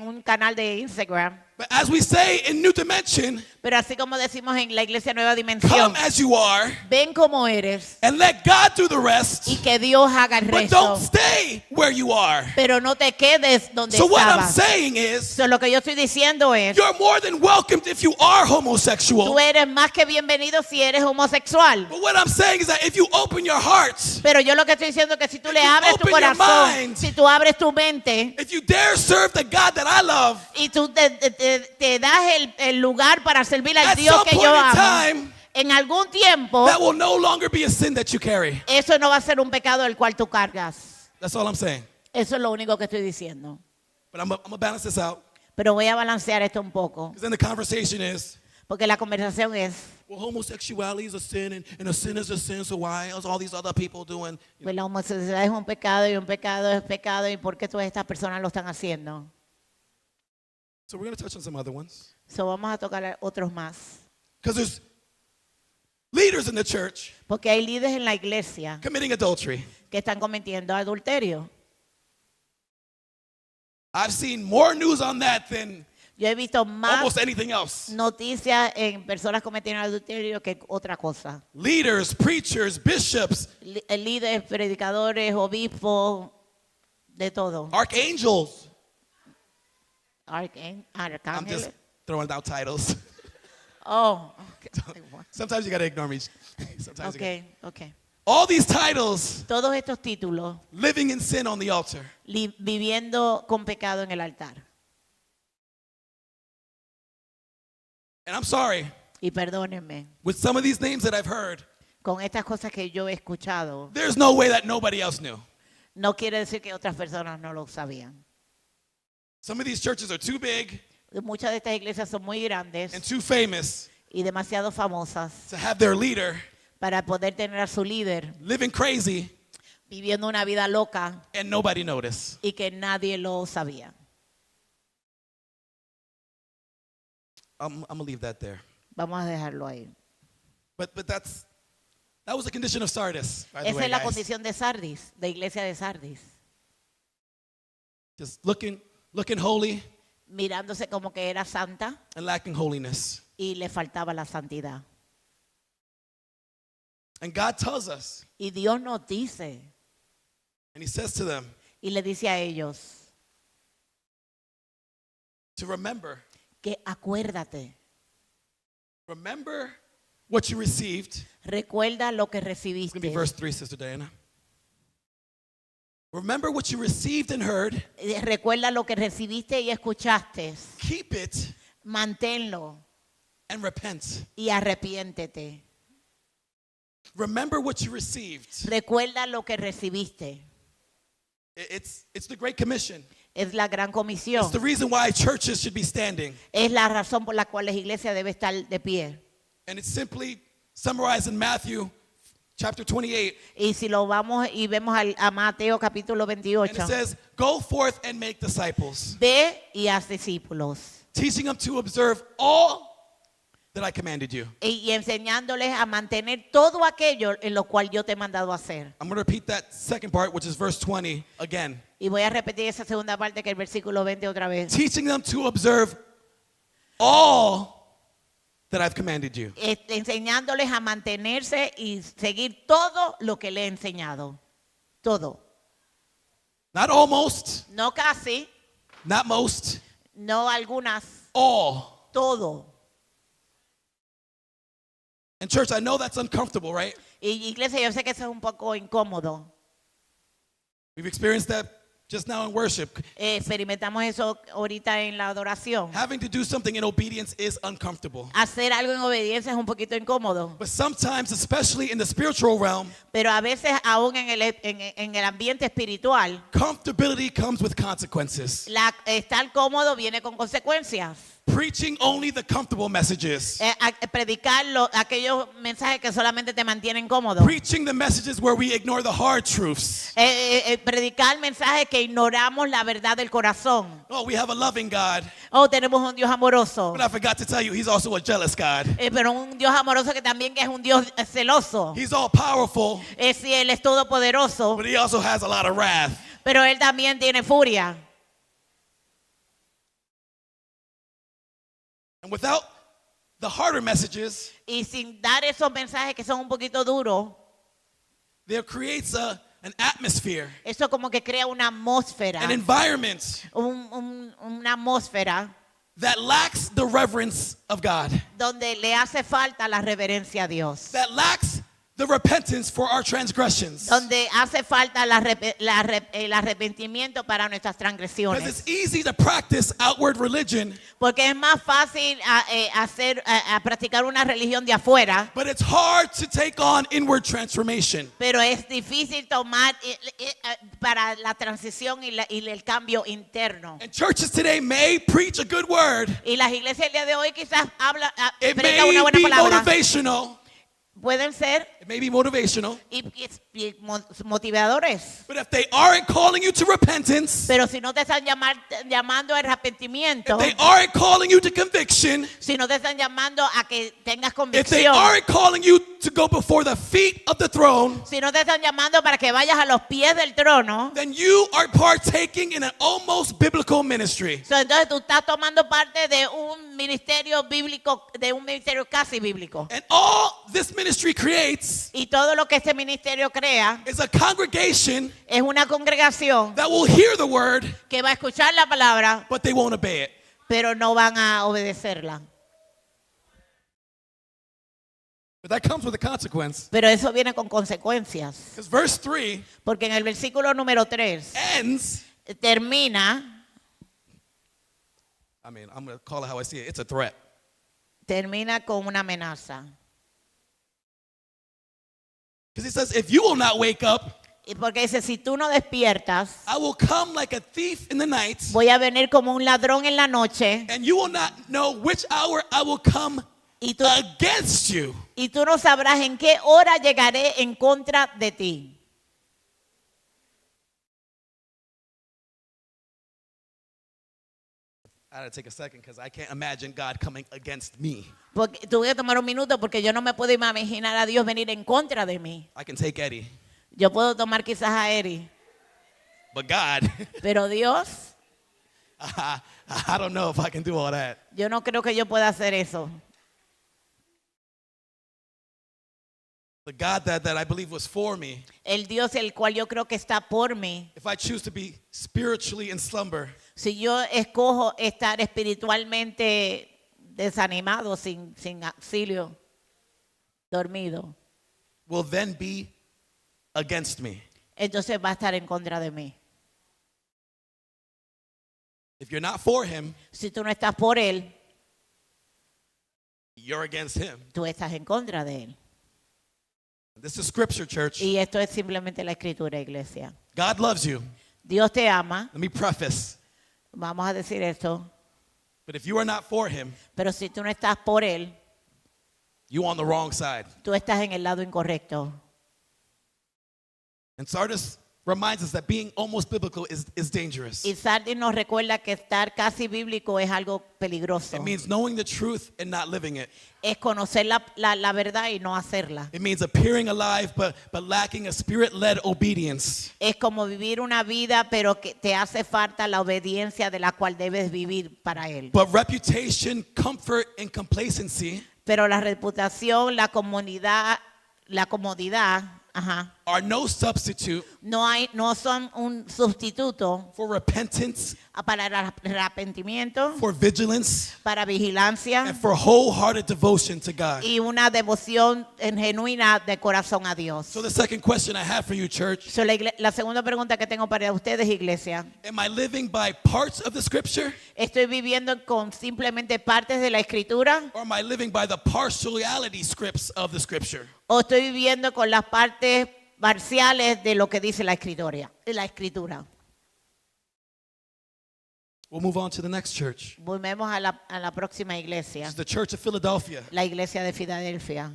un canal de Instagram. But as we say in New Dimension, Pero así como decimos en la iglesia Nueva come Dimensión, as you are ven como eres and let God do the rest, y que Dios haga el but don't resto. stay where you are. Pero no te quedes donde So what I'm estabas. saying is, So, lo que yo estoy diciendo es, you're more than welcomed if you are homosexual. tú eres más que bienvenido si eres homosexual. But what I'm saying is that if you open your hearts, Pero yo lo que estoy diciendo es que si tú le you abres tu open your corazón, mind, si tú abres tu mente if you dare serve the God that I love, y tú te das el lugar para servir al at Dios some que point yo in amo, time, en algún tiempo that will no longer be a sin that you carry. eso no va a ser un pecado del cual tú cargas. That's all I'm saying. Eso es lo único que estoy diciendo. But I'm going to balance this out. Pero voy a balancear esto un poco, Because then the conversation is, porque la conversación es, well, homosexuality is a sin, and a sin is a sin, so why is all these other people doing? pues la homosexualidad es un pecado y un pecado es pecado, y por qué todas estas personas lo están haciendo. So we're going to touch on some other ones. So, vamos a tocar otros más, Because there's leaders in the church porque hay líderes en la iglesia committing adultery. que están cometiendo adulterio. I've seen more news on that than Yo he visto más almost anything else. noticias en personas cometiendo adulterio que otra cosa. Leaders, preachers, bishops, Líderes, predicadores, obispos, de todo. archangels. I'm Arcángeles. just throwing out titles. Oh, Sometimes you got to ignore me. Sometimes you okay, okay. all these titles, Todos estos títulos, living in sin on the altar. viviendo con pecado en el altar. And I'm sorry, Y perdónenme, with some of these names that I've heard, con estas cosas que yo he escuchado, there's no way that nobody else knew. no quiere decir que otras personas no lo sabían. Some of these churches are too big Muchas de estas iglesias son muy and grandes too famous y demasiado famosas to have their leader para poder tener a su líder living crazy viviendo una vida loca and nobody notice. y que nadie lo sabía. I'm going to leave that there. Vamos a dejarlo ahí. But that was the condition of Sardis, by the Esa way, es la guys. condición de Sardis, de iglesia de Sardis. Just looking holy Mirándose como que era santa and lacking holiness. y le faltaba la santidad. And God tells us, Y Dios nos dice and he says to them, y le dice a ellos to remember que acuérdate, what you received. recuerda lo que It's going recibiste. to be verse 3, Sister Diana. Remember what you received and heard. Recuerda lo que recibiste y escuchaste. Keep it Manténlo and repent. y arrepiéntete. Remember what you received. Recuerda lo que recibiste. It's the Great Commission. Es la gran It's comisión. the reason why churches should be standing. Es la razón por la cual la iglesia debe estar de pie. And it's simply summarized in Matthew chapter 28, Y si lo vamos y vemos a Mateo capítulo and 28, it says, "Go forth and make disciples, ve y haz discípulos. teaching them to observe all that I commanded you." Y enseñándoles a mantener todo aquello en lo cual yo te he mandado a hacer. I'm going to repeat that second part, which is verse 20 again. Y voy a repetir esa segunda parte que es el versículo 20 otra vez. Teaching them to observe all that I've commanded you. Enseñándoles a mantenerse y seguir todo lo que le he enseñado. Todo. Not almost, No casi, not most, no algunas, all. todo. And church, I know that's uncomfortable, right? Y iglesia, yo sé que eso es un poco incómodo. We've experienced that just now in worship. Experimentamos eso ahorita en la adoración. Having to do something in obedience is uncomfortable. Hacer algo en obediencia es un poquito incómodo. But sometimes, especially in the spiritual realm, Pero a veces aún en el ambiente espiritual, comfortability comes with consequences. estar cómodo viene con consecuencias. Preaching only the comfortable messages. Predicar aquellos mensajes que solamente te mantienen cómodo. Preaching the messages where we ignore the hard truths. Predicar mensajes que ignoramos la verdad del corazón. Oh, we have a loving God. Oh, tenemos un Dios amoroso. But I forgot to tell you, he's also a jealous God. Pero un Dios amoroso que también es un Dios celoso. He's all powerful, Sí, Él es todopoderoso, but he also has a lot of wrath. pero Él también tiene furia. And without the harder messages, Y sin dar esos mensajes que son un poquito duros, there creates an atmosphere, eso como que crea una atmósfera, an environment una atmósfera that lacks the reverence of God, donde le hace falta la reverencia a Dios, that lacks the repentance for our transgressions. donde hace falta el arrepentimiento para nuestras Because transgresiones. it's easy to practice outward religion, Porque es más fácil practicar una religión de afuera, but it's hard to take on inward transformation. pero es difícil tomar para la transición y el cambio interno. And churches today may preach a good word. Y las iglesias el día de hoy quizás It predican may una buena be palabra. motivational. Pueden ser It may be motivational. y motivadores. But if they aren't calling you to repentance, Pero si no te están llamando al arrepentimiento, if they aren't calling you to conviction, si no te están llamando a que tengas if they convicción, aren't calling you to go before the feet of the throne, si no te están llamando para que vayas a los pies del trono, then you are partaking in an almost biblical ministry. entonces tú estás tomando parte de un ministerio bíblico, de un ministerio casi bíblico. And all this ministry creates Y todo lo que este ministerio crea is a congregation es una congregación that will hear the word, que va a escuchar la palabra, but they won't obey it. pero no van a obedecerla. But that comes with a consequence. Pero eso viene con consecuencias. Because verse 3 Porque en el versículo número 3 ends, termina I'm going to call it how I see it. It's a threat. con una amenaza. Because he says, if you will not wake up, Y porque dice, si tú no despiertas, I will come like a thief in the night, voy a venir como un ladrón en la noche and you will not know which hour I will come y tú, against you. y tú no sabrás en qué hora llegaré en contra de ti. I had to take a second because I can't imagine God coming against me. Porque, tuve que tomar un minuto porque yo no me puedo imaginar a Dios venir en contra de mí. I can take Eddie, Yo puedo tomar quizás a Eri, but God, pero Dios, I don't know if I can do all that. yo no creo que yo pueda hacer eso. The God that I believe was for me, El Dios el cual yo creo que está por mí. if I choose to be spiritually in slumber, Si yo escojo estar espiritualmente desanimado, sin auxilio, dormido, will then be against me. entonces va a estar en contra de mí. If you're not for him, Si tú no estás por él, you're against him. tú estás en contra de él. This is scripture, church. Y esto es simplemente la escritura, iglesia. God loves you. Dios te ama, Let me preface. vamos a decir esto, But if you are not for him, pero si tú no estás por él, you're on the wrong side. tú estás en el lado incorrecto. And Sardis reminds us that being almost biblical is dangerous. Y Sardis nos recuerda que estar casi bíblico es algo peligroso. It means knowing the truth and not living it. Es conocer la verdad y no hacerla. It means appearing alive but lacking a spirit-led obedience. Es como vivir una vida, pero que te hace falta la obediencia de la cual debes vivir para Él. But reputation, comfort, and complacency Pero la reputación, la comodidad, are no substitute no son un sustituto for repentance, para el arrepentimiento, for vigilance, para vigilancia and for wholehearted devotion to God. y una devoción genuina de corazón a Dios. So the second question I have for you, church, So, la segunda pregunta que tengo para ustedes, iglesia, am I living by parts of the scripture ¿estoy viviendo con simplemente partes de la escritura or am I living by the partiality scripts of the scripture? o estoy viviendo con las partes parciales de lo que dice la escritura? We'll move on to the next church. Volvemos a la próxima iglesia, This is the Church of Philadelphia. la iglesia de Filadelfia.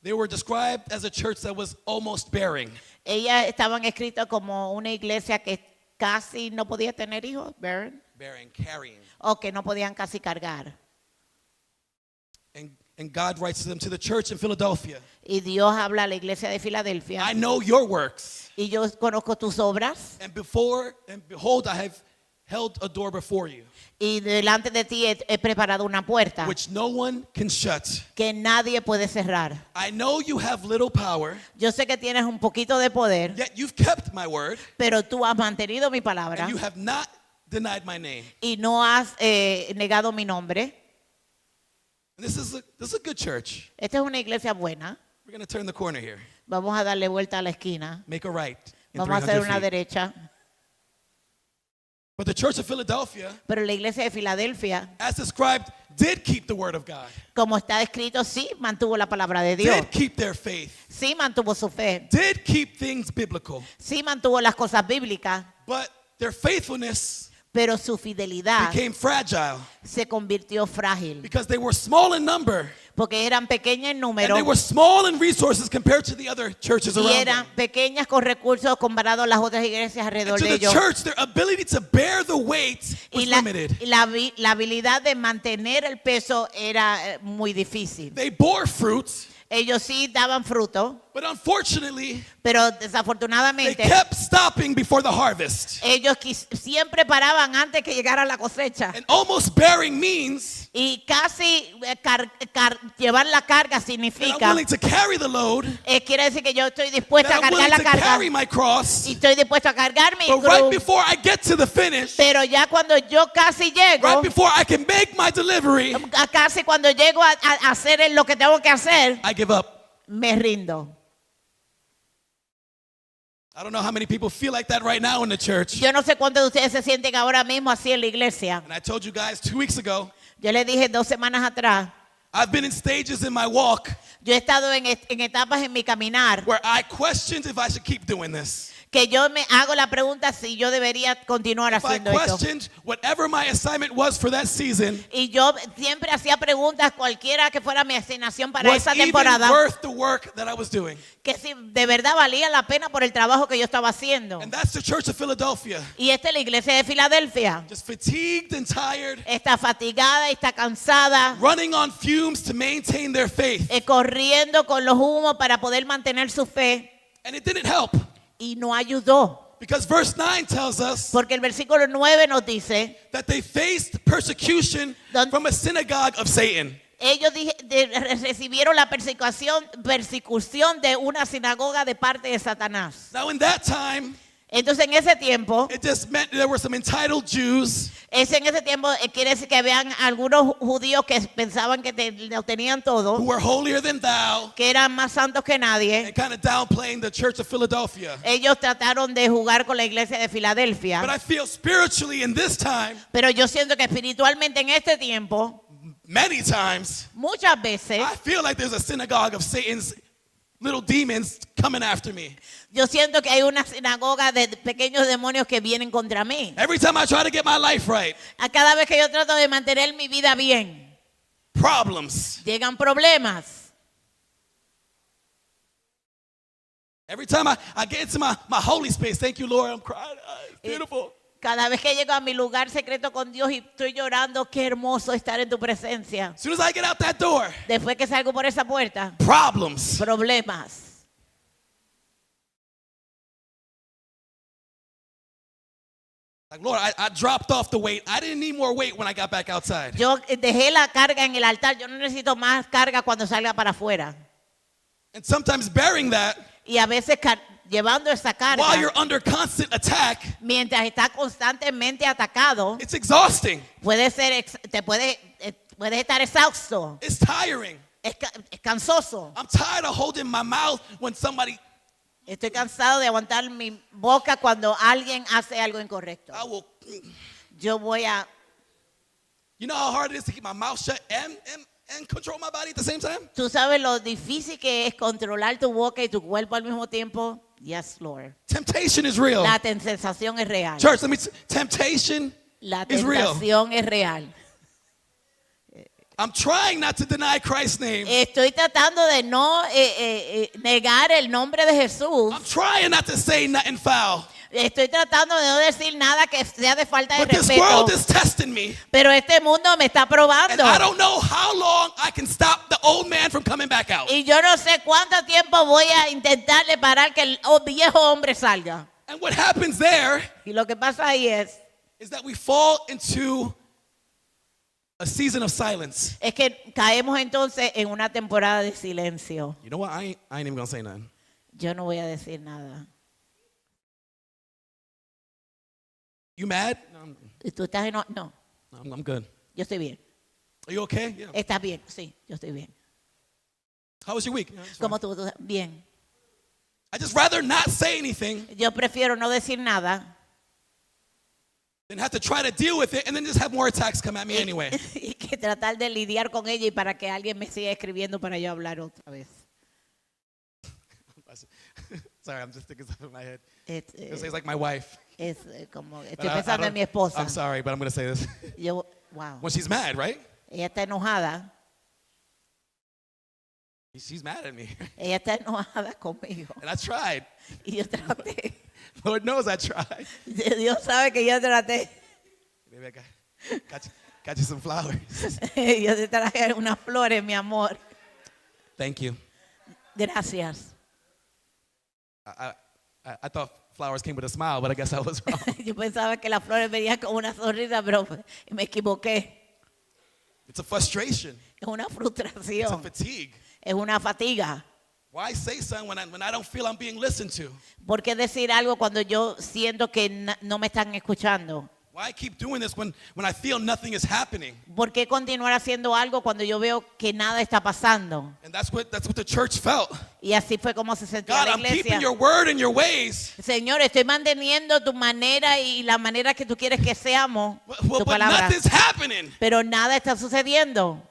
They were described as a church that was almost bearing. Ellas estaban escritas como una iglesia que casi no podía tener hijos, Bearing, carrying. o que no podían casi cargar. And God writes to them, to the church in Philadelphia, Y Dios habla a la iglesia de Filadelfia. I know your works. Y yo conozco tus obras. And behold, I have held a door before you, Y delante de ti he preparado una puerta which no one can shut. que nadie puede cerrar. I know you have little power, Yo sé que tienes un poquito de poder, yet you've kept my word, pero tú has mantenido mi palabra and you have not denied my name. y no has negado mi nombre. And this is a good church. Esta es una iglesia buena. We're going to turn the corner here. Vamos a darle vuelta a la esquina. Make a right in Vamos a hacer 300 una feet. derecha. But the church of Philadelphia, Pero la iglesia de Filadelfia, as described, did keep the word of God, como está escrito, sí mantuvo la palabra de Dios. did keep their faith, Sí mantuvo su fe. did keep things biblical. Sí mantuvo las cosas bíblicas. But their faithfulness Pero su fidelidad became fragile se convirtió frágil. because they were small in number Porque eran pequeñas en and número they were small in resources compared to the other churches y around eran them. pequeñas con recursos comparados a las otras iglesias And alrededor to de the ellos. church, their ability to bear the weight was Y limited. la habilidad de mantener el peso era muy difícil. They bore fruit, Ellos sí daban fruto, but unfortunately, pero they desafortunadamente kept stopping before the harvest. ellos siempre paraban antes que llegara la cosecha. And almost bearing means Y casi llevar la carga that I'm significa, willing to carry the load, quiere decir que yo estoy dispuesta a that I'm cargar willing la to carga carry my cross. y estoy dispuesto a cargar mi But right cruz. before I get to the finish, Pero ya cuando yo casi llego, right before I can make my delivery, casi cuando llego a hacer lo que tengo que hacer, I give up. me rindo. I don't know how many people feel like that right now in the church. Yo no sé cuántos de ustedes se sienten ahora mismo así en la iglesia. And I told you guys 2 weeks ago, Yo les dije 2 semanas atrás, I've been in stages in my walk yo he estado en etapas en mi caminar where I questioned if I should keep doing this. que yo me hago la pregunta si yo debería continuar If I haciendo esto. questioned whatever my assignment was for that season, Y yo siempre hacía preguntas, cualquiera que fuera mi asignación para was esa even temporada, worth the work that I was doing. que si de verdad valía la pena por el trabajo que yo estaba haciendo. And that's the church of Philadelphia. Y esta es la iglesia de Filadelfia. Just fatigued and tired, Está fatigada, está cansada, running on fumes to maintain their faith. corriendo con los humos para poder mantener su fe. And it didn't help Y no ayudó. because verse 9 tells us Porque el versículo 9 nos dice, that they faced persecution from a synagogue of Satan. ellos recibieron la persecución de una sinagoga de parte de Satanás. Now in that time, Entonces en ese tiempo, it just meant there were some entitled Jews en ese tiempo quiere decir que habían algunos judíos que pensaban que lo tenían who todo, were holier than thou que eran más santos que nadie. and kind of downplaying the church of Philadelphia. Ellos trataron de jugar con la iglesia de But Filadelfia. I feel spiritually in this time, Pero yo siento que espiritualmente en este tiempo, many times, muchas veces, I feel like there's a synagogue of Satan's little demons coming after me. yo siento que hay una sinagoga de pequeños demonios que vienen contra mí. Every time I try to get my life right, A cada vez que yo trato de mantener mi vida bien, problems. llegan problemas. Every time I get into my holy space, thank you, Lord, I'm crying. It's beautiful. Cada vez que llego a mi lugar secreto con Dios y estoy llorando, qué hermoso estar en tu presencia. As soon as I get out that door, Después que salgo por esa puerta, problems. problemas. Like, Lord, I dropped off the weight. I didn't need more weight when I got back outside. Yo dejé la carga en el altar. Yo no necesito más carga cuando salga para afuera. And sometimes bearing that Y a veces llevando esa carga, while you're under constant attack, mientras está constantemente atacado, it's exhausting. puedes estar exhausto, It's tiring. es cansoso. I'm tired of holding my mouth when somebody, Estoy cansado de aguantar mi boca cuando alguien hace algo incorrecto. I will, Yo voy a... you know how hard it is to keep my mouth shut and control my body at the same time? ¿Tú sabes lo difícil que es controlar tu boca y tu cuerpo al mismo tiempo? Yes, Lord. Temptation is real. La tentación es real. Church, temptation La is real. tentación es real. I'm trying not to deny Christ's name. Estoy tratando de no negar el nombre de Jesús. I'm trying not to say nothing foul. Estoy tratando de no decir nada que sea de falta de But this respeto. world is testing me. Pero este mundo me está And probando. I don't know how long I can stop the old man from coming back out. Y yo no sé cuánto tiempo voy a intentarle parar que el viejo hombre salga. And what happens there Y lo que pasa ahí is that we fall into a season of silence. es que caemos entonces en una temporada de silencio. You know what? I ain't even gonna say nothing. Yo no voy a decir nada. You mad? ¿Y tú estás no, I'm good. yo estoy bien. Are you okay? Yeah. ¿Estás bien? Sí, yo estoy bien. How was your week? Yeah, it's fine. ¿Cómo tú? Bien. I just rather not say anything Yo prefiero no decir nada than have to try to deal with it and then just have more attacks come at me anyway. y que tratar de lidiar con ella y para que alguien me siga escribiendo para yo hablar otra vez. Sorry, I'm just thinking stuff in my head. Es, It's like my wife. como, But estoy I pensando en don't- mi esposa. I'm sorry, but I'm gonna say this. Yo, wow. When she's mad, right? Ella está enojada. She's mad at me. Ella está enojada conmigo. And I tried. Y yo traté. Lord knows I tried. Dios sabe que yo traté. Maybe I got you some flowers. Yo te traje unas flores, mi amor. Thank you. Gracias. I thought flowers came with a smile, but I guess I was wrong. Yo pensaba que las flores venían con una sonrisa, pero me equivoqué. It's a frustration. Es una It's a frustración. fatigue. Es una fatiga. Why say something when I don't feel I'm being listened to? ¿Por qué decir algo cuando yo siento que no me están escuchando? Why keep doing this when I feel nothing is happening? ¿Por qué continuar haciendo algo cuando yo veo que nada está pasando? And that's what the church felt. Y así fue como se sentía God, la I'm keeping iglesia. your word and your ways. Señor, estoy manteniendo tu manera y la manera que tú quieres que seamos, tu But palabra. nothing's happening. Pero nada está sucediendo.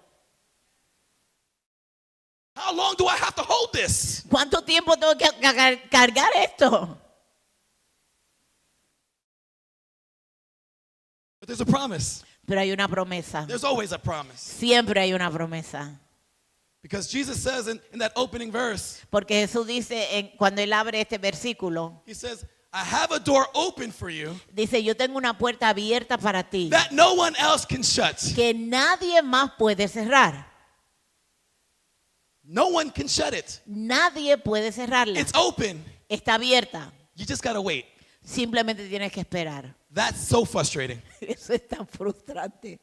How long do I have to hold this? ¿Cuánto tiempo tengo que cargar esto? But there's a promise. Pero hay una promesa. There's always a promise. Siempre hay una promesa. Because Jesus says in that opening verse, Porque Jesús dice, cuando Él abre este versículo, he says, I have a door open for you dice, yo tengo una puerta abierta para ti that no one else can shut. que nadie más puede cerrar. No one can shut it. Nadie puede cerrarla. It's open. Está abierta. You just got to wait. Simplemente tienes que esperar. That's so frustrating. Eso es tan frustrante.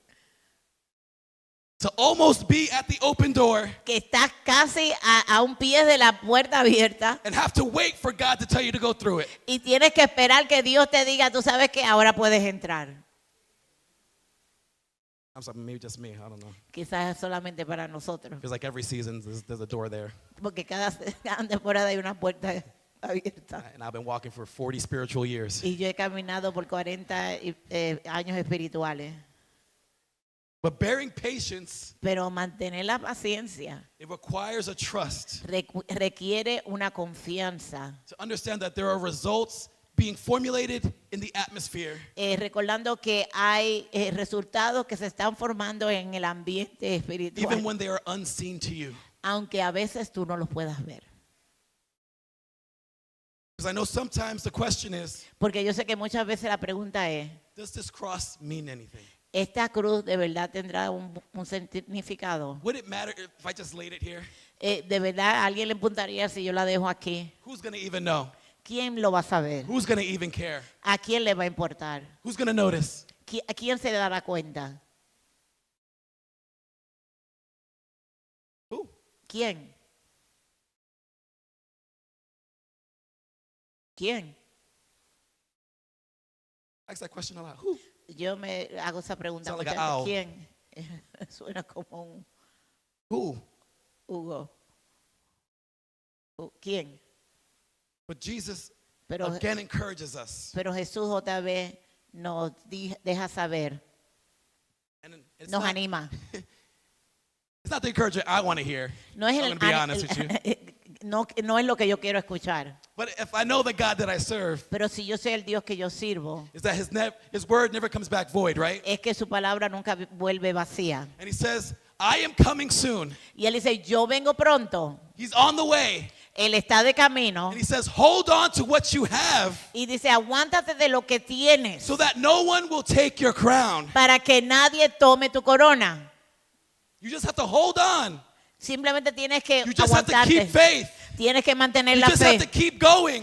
To almost be at the open door Que estás casi a un pie de la puerta abierta and have to wait for God to tell you to go through it. y tienes que esperar que Dios te diga, tú sabes que ahora puedes entrar. I'm sorry, maybe just me. I don't know. Quizás es solamente para nosotros. Feels like every season there's a door there. Porque cada temporada hay una puerta abierta. And I've been walking for 40 spiritual years. Y yo he caminado por 40 años espirituales. But bearing patience, Pero mantener la paciencia it requires a trust requiere una confianza. to understand that there are results being formulated in the atmosphere. Recordando que hay resultados que se están formando en el ambiente Even espiritual, when they are unseen to you. aunque a veces tú no los puedas ver. Because I know sometimes the question is, Porque yo sé que muchas veces la pregunta es, does this cross mean anything? ¿esta cruz de verdad tendrá un significado? Would it matter if I just laid it here? ¿De verdad a alguien le importaría si yo la dejo aquí? Who's going to even know? ¿Quién lo va a saber? Who's going to even care? ¿A quién le va a importar? Who's going to notice? ¿A quién se le dará cuenta? Who? ¿Quién? ¿Quién? Ask that question a lot. Who? Yo me hago esa pregunta. Sound like muchas an veces. owl. ¿Quién? Suena como un Who? Hugo. ¿Quién? But Jesus Pero, again encourages us. pero Jesús otra vez nos deja saber, And it's nos not, anima. it's not the encouragement I want to hear. No es, I'm going to be honest with you. no es lo que yo quiero escuchar. But if I know the God that I serve, Pero si yo sé el Dios que yo sirvo, is that his word never comes back void, right? es que su palabra nunca vuelve vacía. And he says, I am coming soon. Y él dice, yo vengo pronto. He's on the way. Él está de camino. And he says, hold on to what you have Y dice, aguántate de lo que tienes so that no one will take your crown. para que nadie tome tu corona. You just have to hold on. Simplemente tienes que You just have to keep aguantarte. faith. Tienes que mantener You la just have to fe. keep going.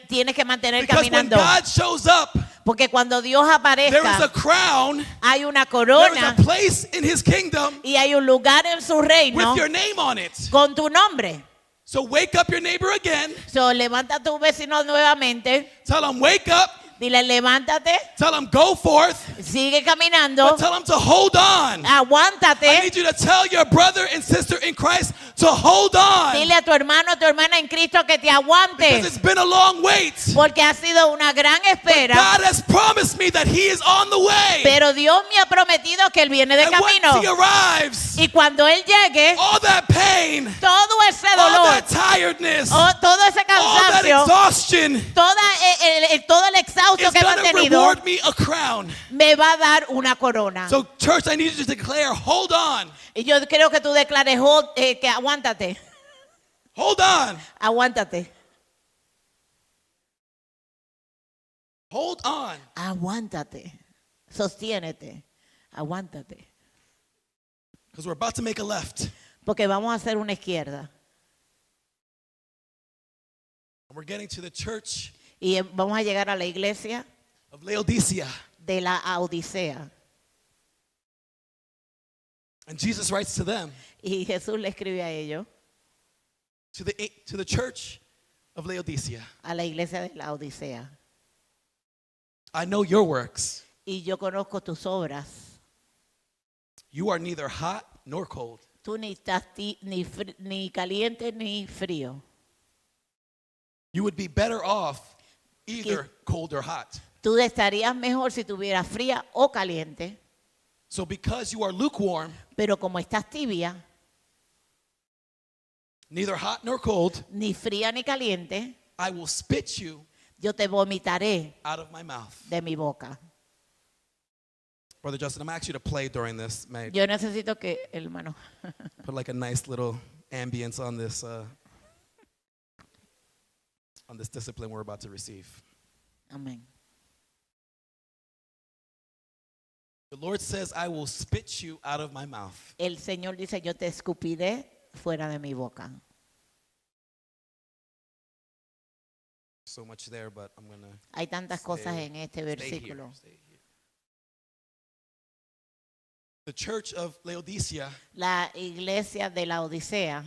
Tienes que mantener Because when caminando. God shows up, Porque cuando Dios there is a aparezca, crown, hay una there is corona a place in his kingdom y hay un lugar en su reino with your name on it. con tu nombre. So wake up your neighbor again. So, levanta a tu vecino nuevamente. Tell him, wake up. Dile, levántate. Tell him, go forth. Sigue caminando. But tell him to hold on. I Aguántate. need you to tell your brother and sister in Christ to hold on. Dile a tu hermano, a tu hermana en Cristo que te aguante. Because it's been a long wait. Porque ha sido una gran espera. God has promised me that he is on the way. Pero Dios me ha prometido que Él viene de And once camino. he arrives, Y cuando Él llegue, all that pain, todo ese all dolor, that tiredness, todo ese all that cansancio, exhaustion todo el exhausto is que he going to mantenido, reward me a crown. me va a dar una corona. So church, I need you to declare, hold on. Y yo creo que tú declares que aguántate, Hold on. aguántate, Hold on. aguántate, sostiénete, aguántate. Because we're about to make a left. Porque vamos a hacer una izquierda And we're getting to the church y vamos a llegar a la iglesia of Laodicea. de la Odisea. And Jesus writes to them, Y Jesús le escribe a ellos, to the church of Laodicea. a la iglesia de la Odisea. I know your works. Y yo conozco tus obras. You are neither hot nor cold. Tú ni estás ni caliente ni frío. You would be better off either cold or hot. Tú estarías mejor si estuvieras fría o caliente. So because you are lukewarm, Pero como estás tibia, neither hot nor cold, ni fría ni caliente, I will spit you yo te vomitaré out of my mouth. de mi boca. Brother Justin, I'm actually to play during this. May Yo necesito que, hermano, put like a nice little ambience on this discipline we're about to receive. amén. The Lord says, I will spit you out of my mouth. El Señor dice, yo te escupiré fuera de mi boca. So much there, but I'm going to Hay tantas cosas en este stay here. versículo. Stay here. The church of Laodicea La iglesia de la Odisea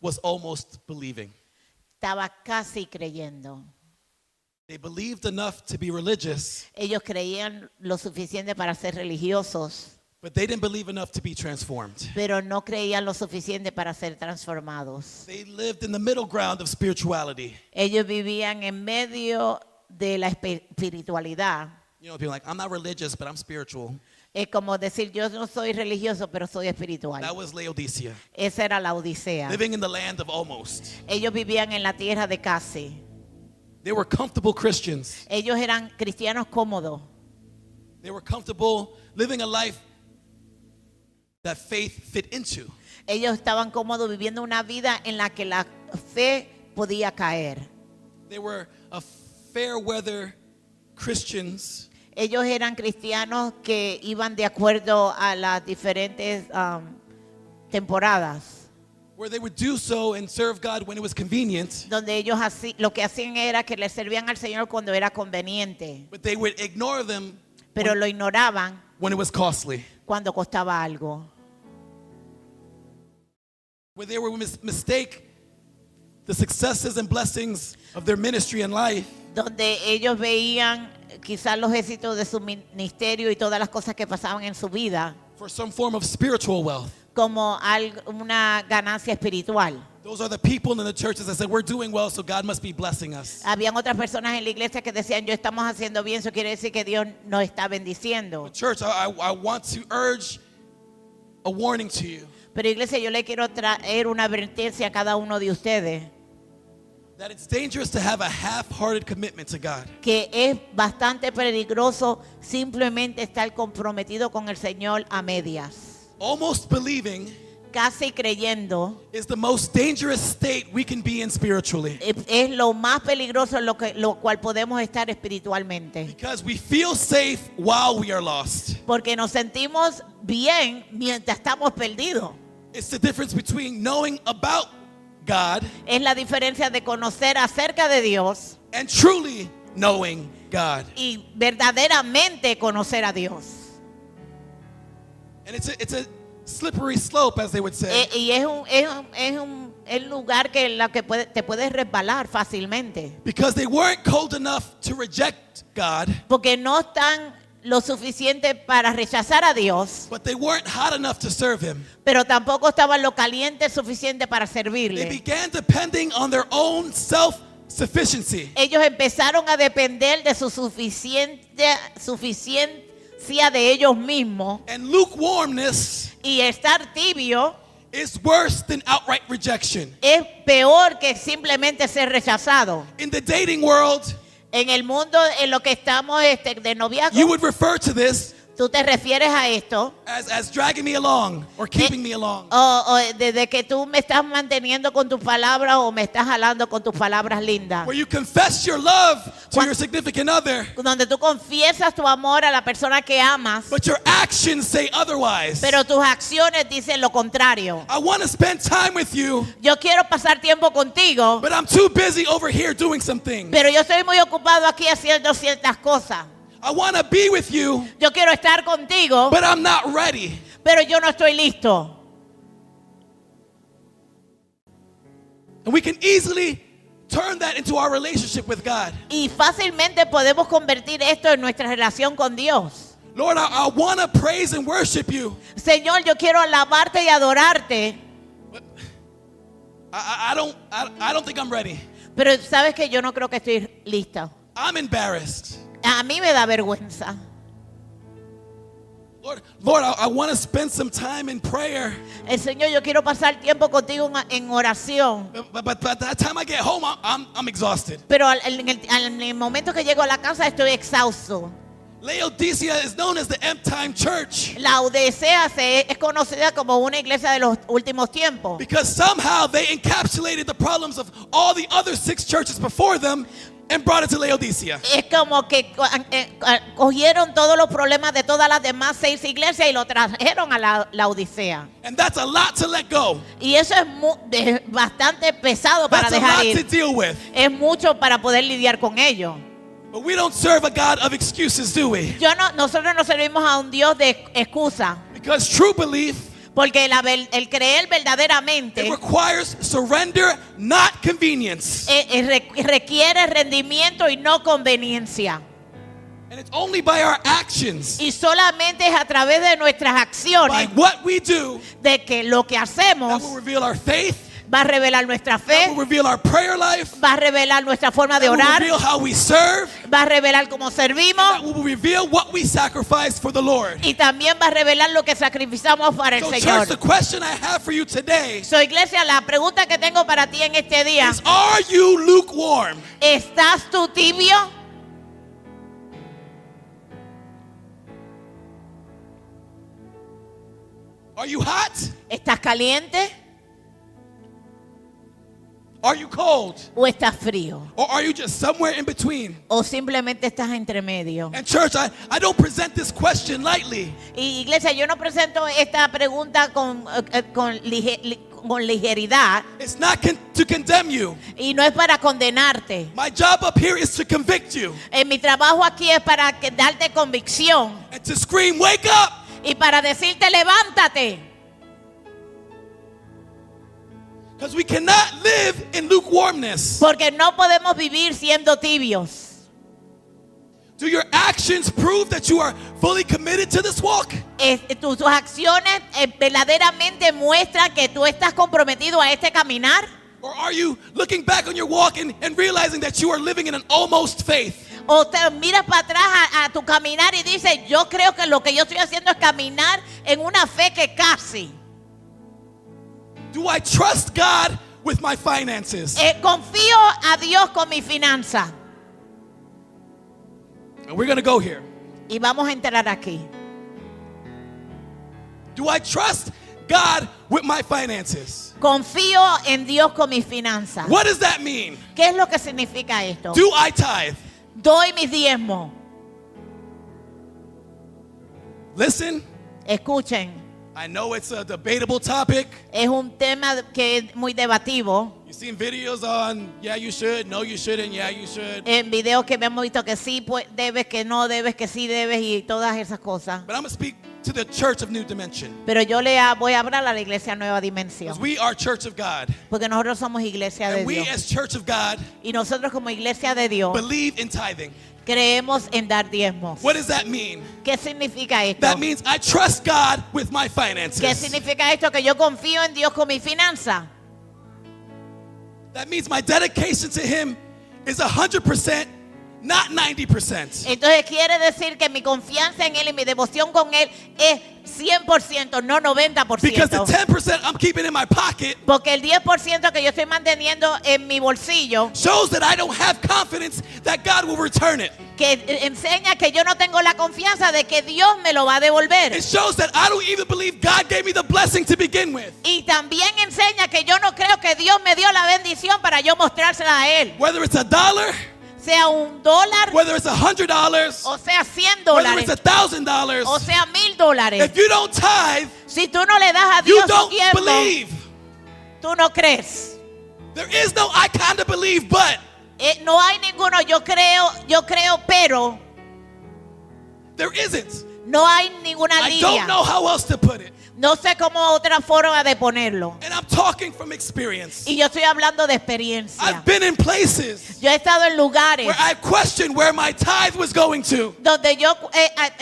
was almost believing. estaba casi creyendo. They believed enough to be religious, Ellos creían lo suficiente para ser religiosos, but they didn't believe enough to be transformed. pero no creían lo suficiente para ser transformados. They lived in the middle ground of spirituality. Ellos vivían en medio de la espiritualidad. You know, people are like, I'm not religious, but I'm spiritual. Es como decir, yo no soy religioso, pero soy espiritual. That was Laodicea. Esa era la Odisea. Living in the land of almost. Ellos vivían en la tierra de casi. They were comfortable Christians. Ellos eran cristianos cómodos. They were comfortable living a life that faith fit into. Ellos estaban cómodos viviendo una vida en la que la fe podía caer. They were of fair weather Christians Ellos eran cristianos que iban de acuerdo a las diferentes temporadas, where they would do so and serve God when it was convenient, donde ellos lo que hacían era que le servían al Señor cuando era conveniente, but they would ignore them pero lo ignoraban when it was costly. cuando costaba algo. Where they would mistake the successes and blessings of their ministry and life Donde ellos veían quizás los éxitos de su ministerio y todas las cosas que pasaban en su vida for some form of spiritual wealth. como una ganancia espiritual. Those are the people in the churches that said, we're doing well, so God must be blessing us. Habían otras personas en la iglesia que decían, yo estamos haciendo bien, eso quiere decir que Dios nos está bendiciendo. Church, I want to urge a warning to you Pero iglesia, yo le quiero traer una advertencia a cada uno de ustedes, that it's dangerous to have a half-hearted commitment to God. que es bastante peligroso simplemente estar comprometido con el Señor a medias. Almost believing Casi creyendo is the most dangerous state we can be in spiritually, es lo más peligroso en lo cual podemos estar espiritualmente. because we feel safe while we are lost. Porque nos sentimos bien mientras estamos perdidos. It's the difference between knowing about God Es la diferencia de conocer acerca de Dios and truly knowing God. y verdaderamente conocer a Dios. And it's a slippery slope, as they would say, Y es un lugar que te puedes resbalar fácilmente. because they weren't cold enough to reject God, Porque no están lo suficiente para rechazar a Dios, but they weren't hot enough to serve Him. pero tampoco estaban lo caliente suficiente para They servirle. began depending on their own self-sufficiency. Ellos empezaron a depender de su suficiencia de ellos mismos, And lukewarmness y estar tibio is worse than outright rejection. es peor que simplemente ser rechazado. In the dating world, En el mundo en lo que estamos de noviazgo, you would refer to this tú te refieres a esto, as dragging me along or keeping me along. o desde que tú me estás manteniendo con tus palabras o me estás jalando con tus palabras lindas. Where you confess your love to Cuan- your significant other, Donde tú confiesas tu amor a la persona que amas, but your actions say otherwise. pero tus acciones dicen lo contrario. I want to spend time with you, Yo quiero pasar tiempo contigo, but I'm too busy over here doing some things. pero yo estoy muy ocupado aquí haciendo ciertas cosas. I want to be with you, Yo quiero estar contigo, but I'm not ready. pero yo no estoy listo. And we can easily turn that into our relationship with God. Y fácilmente podemos convertir esto en nuestra relación con Dios. Lord, I want to praise and worship you. Señor, yo quiero alabarte y adorarte, I don't think I'm ready. pero sabes que yo no creo que estoy lista. I'm embarrassed. A mí me da vergüenza. Lord, I want to spend some time in prayer. El Señor, yo quiero pasar tiempo contigo en oración. But by the time I get home, I'm exhausted. Pero en el momento que llego a la casa estoy exhausto. Laodicea is known as the end-time church La Odisea es conocida como una iglesia de los últimos tiempos. because somehow they encapsulated the problems of all the other 6 churches before them and brought it to Laodicea. Es como que cogieron todos los problemas de todas las demás 6 iglesias y lo trajeron a la Odisea. And that's a lot to let go. Y eso es bastante pesado para That's a dejar lot to ir. deal with. Es mucho para poder lidiar con ello. But we don't serve a God of excuses, do we? Nosotros no servimos a un Dios de excusa, Because true belief, porque el creer it verdaderamente requires surrender, not convenience. requiere rendimiento y no conveniencia. And it's only by our actions, Y solamente es a través de nuestras by acciones, what we do, de que lo que that hacemos will reveal our faith, va a revelar nuestra that fe, will reveal our prayer life, va a revelar nuestra forma de that will orar, reveal how we serve, va a revelar cómo that servimos will reveal what we sacrifice for the Lord. y también va a revelar lo que sacrificamos para el So Señor. church, the question I have for you today So, iglesia, la pregunta que tengo para ti en este día, is, are you lukewarm? ¿estás tú tibio? Are you hot? ¿Estás caliente? Are you cold? ¿O estás frío? Or are you just somewhere in between? ¿O simplemente estás entre medio? And church, I don't present this question lightly. Y iglesia, yo no presento esta pregunta con ligeridad It's not to condemn you. y no es para condenarte. My job up here is to convict you Mi trabajo aquí es para darte convicción and to scream, wake up! y para decirte levántate. Because we cannot live in lukewarmness. Porque no podemos vivir siendo tibios. Do your actions prove that you are fully committed to this walk? Tus acciones verdaderamente muestran que tú estás comprometido a este caminar. Or are you looking back on your walk and realizing that you are living in an almost faith? O te miras para atrás a tu caminar y dices, yo creo que lo que yo estoy haciendo es caminar en una fe que casi. Do I trust God with my finances? Confío a Dios con mi finanza. And we're going to go here. Y vamos a entrar aquí. Do I trust God with my finances? Confío en Dios con mis finanzas. What does that mean? ¿Qué es lo que significa esto? Do I tithe? Doy mis diezmos. Listen, Escuchen, I know it's a debatable topic. es un tema que es muy debativo. You've seen videos on, yeah, you should, no, you shouldn't, yeah, you should. En videos que hemos visto que sí pues, debes, que no debes, que sí debes y todas esas cosas. But I'm going to speak to the church of New Dimension. Pero yo voy a hablar a la iglesia Nueva Dimensión. Because we are church of God. Porque nosotros somos iglesia de And we Dios. as church of God Y nosotros como iglesia de Dios believe in tithing. creemos en dar diezmos. What does that mean? ¿Qué significa esto? That means I trust God with my ¿Qué finances. significa esto? Que yo confío en Dios con mi finanza. That means my dedication to Him is 100%, not 90%. Entonces quiere decir que mi confianza en Él y mi devoción con Él es 100%, no Because the 90%. 10% I'm keeping in my pocket Porque el 10% que yo estoy manteniendo en mi bolsillo, shows that I don't have confidence that God will return it. que enseña que yo no tengo la confianza de que Dios me lo va a devolver. It shows that I don't even believe God gave me the blessing to begin with. Y también enseña que yo no creo que Dios me dio la bendición para yo mostrársela a Él. Whether it's $1, Sea $1, whether it's $100, o sea $100, whether it's $1,000, o sea $1000. if you don't tithe, Si tú no le das a you Dios su don't tiempo, believe. tú no crees. There is no I kind of believe, but No hay ninguno, yo creo, pero there isn't. no hay ninguna I don't línea. know how else to put it. No sé cómo otra forma de ponerlo. And I'm talking from experience. Y yo estoy hablando de experiencia. I've been in places Yo he estado en lugares where I questioned where my tithe was going to. donde yo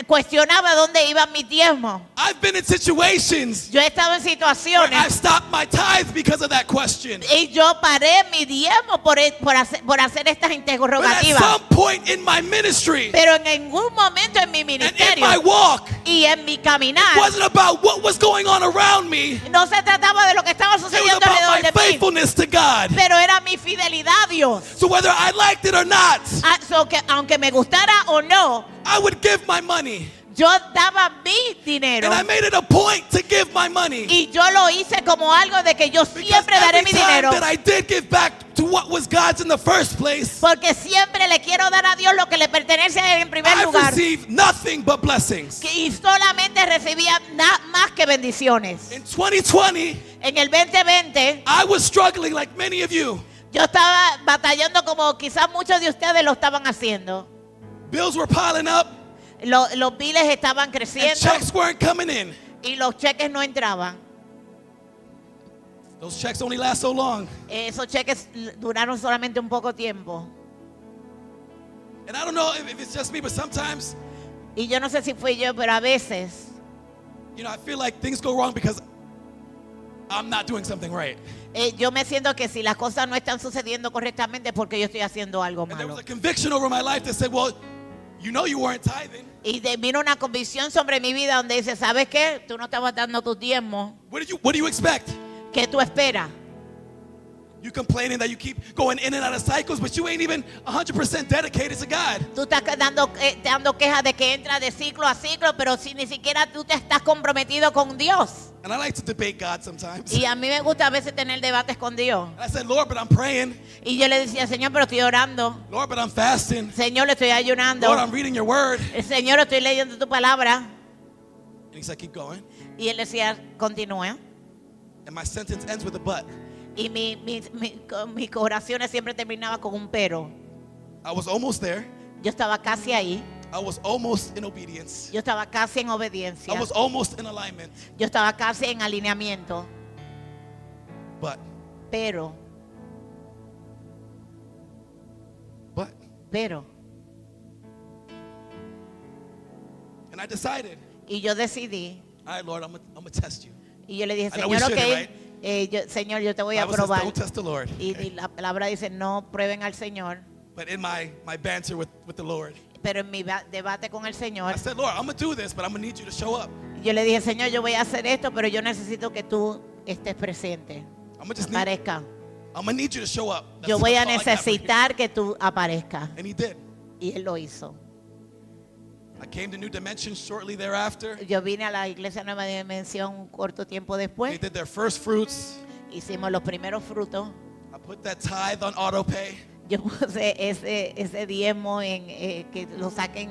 cuestionaba dónde iban mis diezmos. I've been in situations Yo he estado en where I've situaciones stopped my tithe because of that question. y yo paré mi diezmo por hacer estas But at interrogativas. some point in my ministry Pero en ningún momento en mi and in ministerio my walk, y en mi caminar it wasn't about what was going on around me. no se trataba de lo que estaba It was sucediendo about alrededor my de mí, faithfulness to God. pero era mi fidelidad a Dios. So whether I liked it or not, Aunque me gustara o no, I would give my money. yo daba mi dinero And I made it a point to give my money. y yo lo hice como algo de que yo Because siempre daré every mi time dinero, that I did give back to what was God's in the first place, porque siempre le quiero dar a Dios lo que le pertenece a Él en primer I've lugar, received nothing but blessings. y solamente recibía más que bendiciones. In 2020, En el 2020 I was struggling like many of you. yo estaba batallando como quizás muchos de ustedes lo estaban haciendo. Bills were piling up Los biles estaban and creciendo checks weren't coming in. y los cheques no entraban. Those checks only last so long. Esos cheques duraron solamente un poco tiempo. And I don't know if it's just me, but sometimes, Y yo no sé si fui yo, pero a veces I feel like things go wrong because I'm not doing something right. yo me siento que si las cosas no están sucediendo correctamente es porque yo estoy haciendo algo And there was malo. a conviction over my life that said, well, you weren't tithing. Y vino una convicción sobre mi vida donde dice, ¿sabes qué? Tú no estabas dando tus diezmos. What do you expect? ¿Qué tú esperas? You complaining that you keep going in and out of cycles, but you ain't even 100% dedicated to God. Tú estás dando quejas de que entras de ciclo a ciclo, pero si ni siquiera tú te estás comprometido con Dios. And I like to debate God sometimes. Y a mí me gusta a veces tener debates con Dios. And I said, Lord, but I'm praying. Y yo le decía, Señor, pero estoy orando. Lord, but I'm fasting. Señor, le estoy ayunando. Lord, I'm reading your word. Señor, estoy leyendo tu palabra. And he said, keep going. Y él decía, continúa. And my sentence ends with a but. Y mis oraciones siempre terminaba con un pero. I was almost there. Yo estaba casi ahí. I was almost in obedience. Yo estaba casi en obediencia. I was almost in alignment. Yo estaba casi en alineamiento. But, Pero, and I decided, y yo decidí, all right, Lord, I'm gonna test you. y yo le dije, I know we Señor, shouldn't, ok, right? Señor, yo te voy a Bible says, probar. don't test the Lord. Y la palabra dice, no prueben al Señor. But in my banter with the Lord, Pero en mi debate con el Señor, I said, Lord, I'm gonna do this, but I'm gonna need you to show up. yo le dije, Señor, yo voy a hacer esto, pero yo necesito que tú estés presente. I'm gonna need you to show up. Yo voy a all I got for you. necesitar que tú aparezcas. And he did. Y él lo hizo. I came to New Dimension shortly thereafter. Yo vine a la iglesia Nueva Dimensión un corto tiempo They después. did their first fruits. Hicimos los primeros frutos. I put that tithe on auto pay. Yo puse ese diezmo en que lo saquen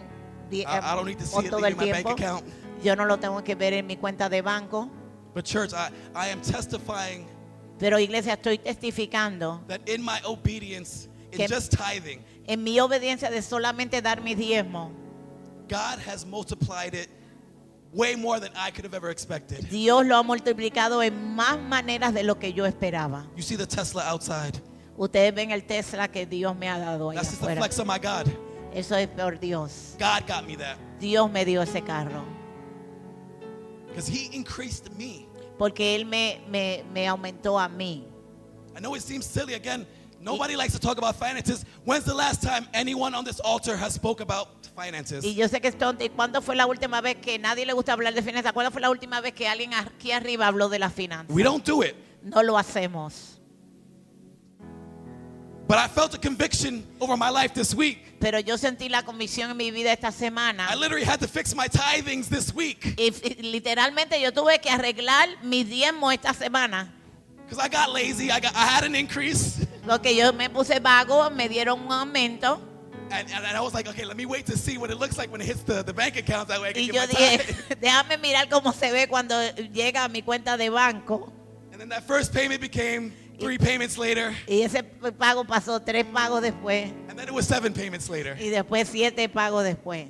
I don't need to see por it todo leaving el my bank tiempo. account. Yo no lo tengo que ver en mi cuenta de banco. But church, I am testifying Pero iglesia, estoy testificando that in my obedience, in Que- just tithing, en mi obediencia de solamente dar mi diezmo. God has multiplied it way more than I could have ever expected. Dios lo ha multiplicado en más maneras de lo que yo esperaba. You see the Tesla outside. Ustedes ven el Tesla que Dios me ha dado allá That's just the afuera. flex of my God. Eso es por Dios. God got me that Dios me dio ese carro. because he increased me. Porque Él me aumentó a mí. I know it seems silly. Again, nobody likes to talk about finances. When's the last time anyone on this altar has spoke about finances? Y yo sé que es tonto. ¿Y cuándo fue la última vez que nadie le gusta hablar de finanzas? ¿Cuándo fue la última vez que alguien aquí arriba habló de las finanzas? We don't do it. No lo hacemos. But I felt a conviction over my life this week. Pero yo sentí la convicción en mi vida esta semana. I literally had to fix my tithings this week Y literalmente yo tuve que arreglar mis diezmos esta semana. because I got lazy. I had an increase. Porque yo me puse vago, me dieron un aumento. And I was like, okay, let me wait to see what it looks like when it hits the bank account. That way I can Y get yo my dije, tithe. déjame mirar cómo se ve cuando llega a mi cuenta de banco. And then that first payment became 3 payments later. Y ese pago pasó 3 pagos después. And then it was 7 payments later. Y después 7 pagos después.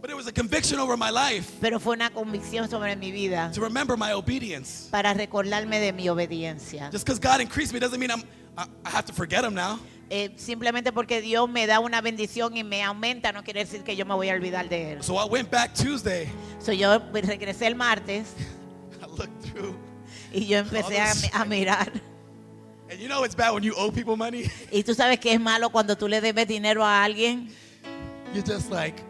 But it was a conviction over my life Pero fue una convicción sobre mi vida to remember my obedience. para recordarme de mi obediencia. Just because God increased me doesn't mean I have to forget him now. Simplemente porque Dios me da una bendición y me aumenta, no quiere decir que yo me voy a olvidar de Él. So I went back Tuesday. So, yo regresé el martes I looked through. y yo empecé a mirar. And you know it's bad when you owe people money. Y tú sabes que es malo cuando tú le debes dinero a alguien. You're just like,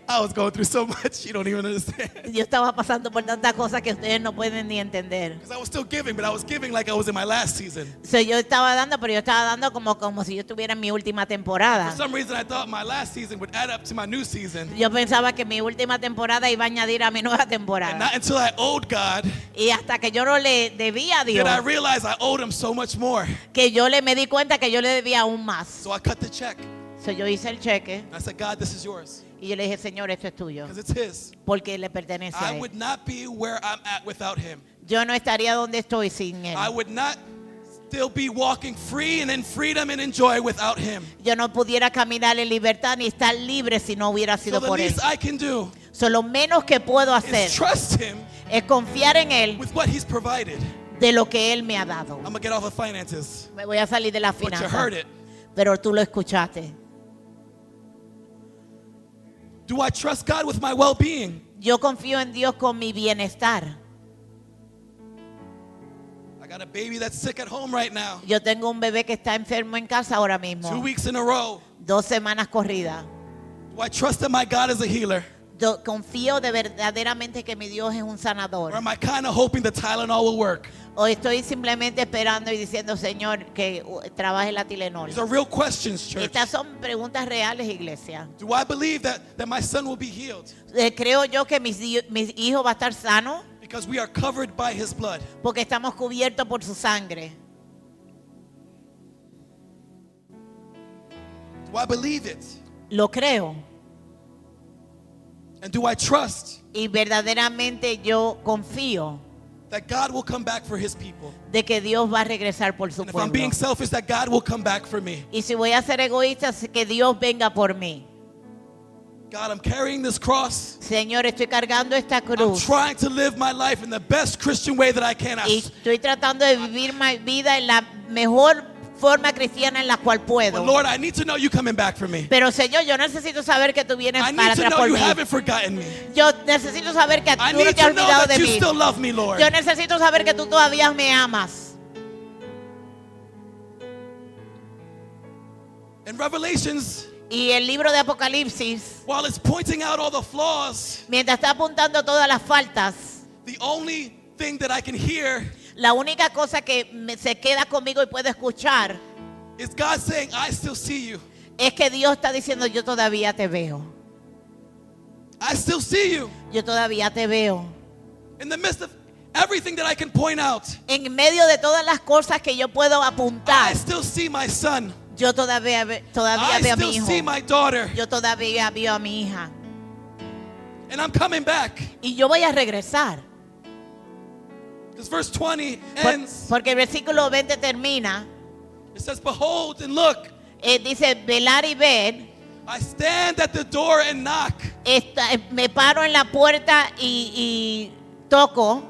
I was going through so much, you don't even understand. Yo estaba pasando por tantas cosas que ustedes no pueden ni entender. Because I was still giving, but I was giving like I was in my last season. So, yo estaba dando, pero yo estaba dando como si yo estuviera en mi última temporada. For some reason, I thought my last season would add up to my new season. Yo pensaba que mi última temporada iba a añadir a mi nueva And temporada. not until I owed God Y hasta que yo no le debía a Dios, did I realize I owed him so much more. que yo me di cuenta que yo le debía aún más. So I cut the check. So, yo hice el cheque I said, God, this is yours. y yo le dije, Señor, esto es tuyo, Because it's his. porque le pertenece a I Él. would not be where I'm at without him. Yo no estaría donde estoy sin Él. I would not still be walking free and in freedom and in joy without him. Yo no pudiera caminar en libertad ni estar libre si no hubiera So sido the por Él. least I can do So, lo menos que puedo hacer is trust him es confiar en Él with what he's provided. de lo que Él me ha dado. I'm going to get off of finances. Me voy a salir de la But you finanza, heard it. pero tú lo escuchaste. Do I trust God with my well-being? Yo confío en Dios con mi bienestar. I got a baby that's sick at home right now. Yo tengo un bebé que está enfermo en casa ahora 2 mismo. weeks in a row. 2 semanas corridas. Do I trust that my God is a healer? Yo confío de verdaderamente que mi Dios es un Or sanador. am I kind of hoping the Tylenol will work? O estoy simplemente esperando y diciendo, Señor, que trabaje la Tylenol. These are real questions, church. Estas son preguntas reales, iglesia. Do I believe that my son will be healed? Creo yo que mis hijos va a estar sano Because we are covered by his blood. porque estamos cubiertos por su sangre. Do I believe it? Lo creo. And do I trust Y verdaderamente yo confío that God will come back for his people? de que Dios va a regresar por su And if I'm pueblo. being selfish, that God will come back for me. Y si voy a ser egoísta, que Dios venga por mí. God, I'm carrying this cross. Señor, estoy cargando esta I'm cruz trying to live my life in the best Christian way that I can. y estoy tratando de vivir mi vida en la mejor forma cristiana en la cual But puedo. Lord, I need to know you coming back for me. Pero Señor, yo necesito saber que tú vienes I para need to atrás know por you mí. haven't forgotten me. Yo necesito saber que I tú no need te has to know olvidado that de you mí. still love me, Lord. Yo necesito saber que tú todavía me amas. In Revelations, Y el libro de Apocalipsis, while it's pointing out all the flaws, mientras está apuntando todas las faltas, the only thing that I can hear la única cosa que se queda conmigo y puedo escuchar is God saying, I still see you. es que Dios está diciendo, yo todavía te veo. I still see you. Yo todavía te veo. In the midst of everything that I can point out, En medio de todas las cosas que yo puedo apuntar, I still see my son. yo todavía veo I a mi still hijo. see my daughter. Yo todavía veo a mi hija. And I'm coming back. Y yo voy a regresar. Because verse 20 Por- ends. porque el versículo 20 termina. It says, behold and look, Dice, velar y ver. I stand at the door and knock. Me paro en la puerta y toco.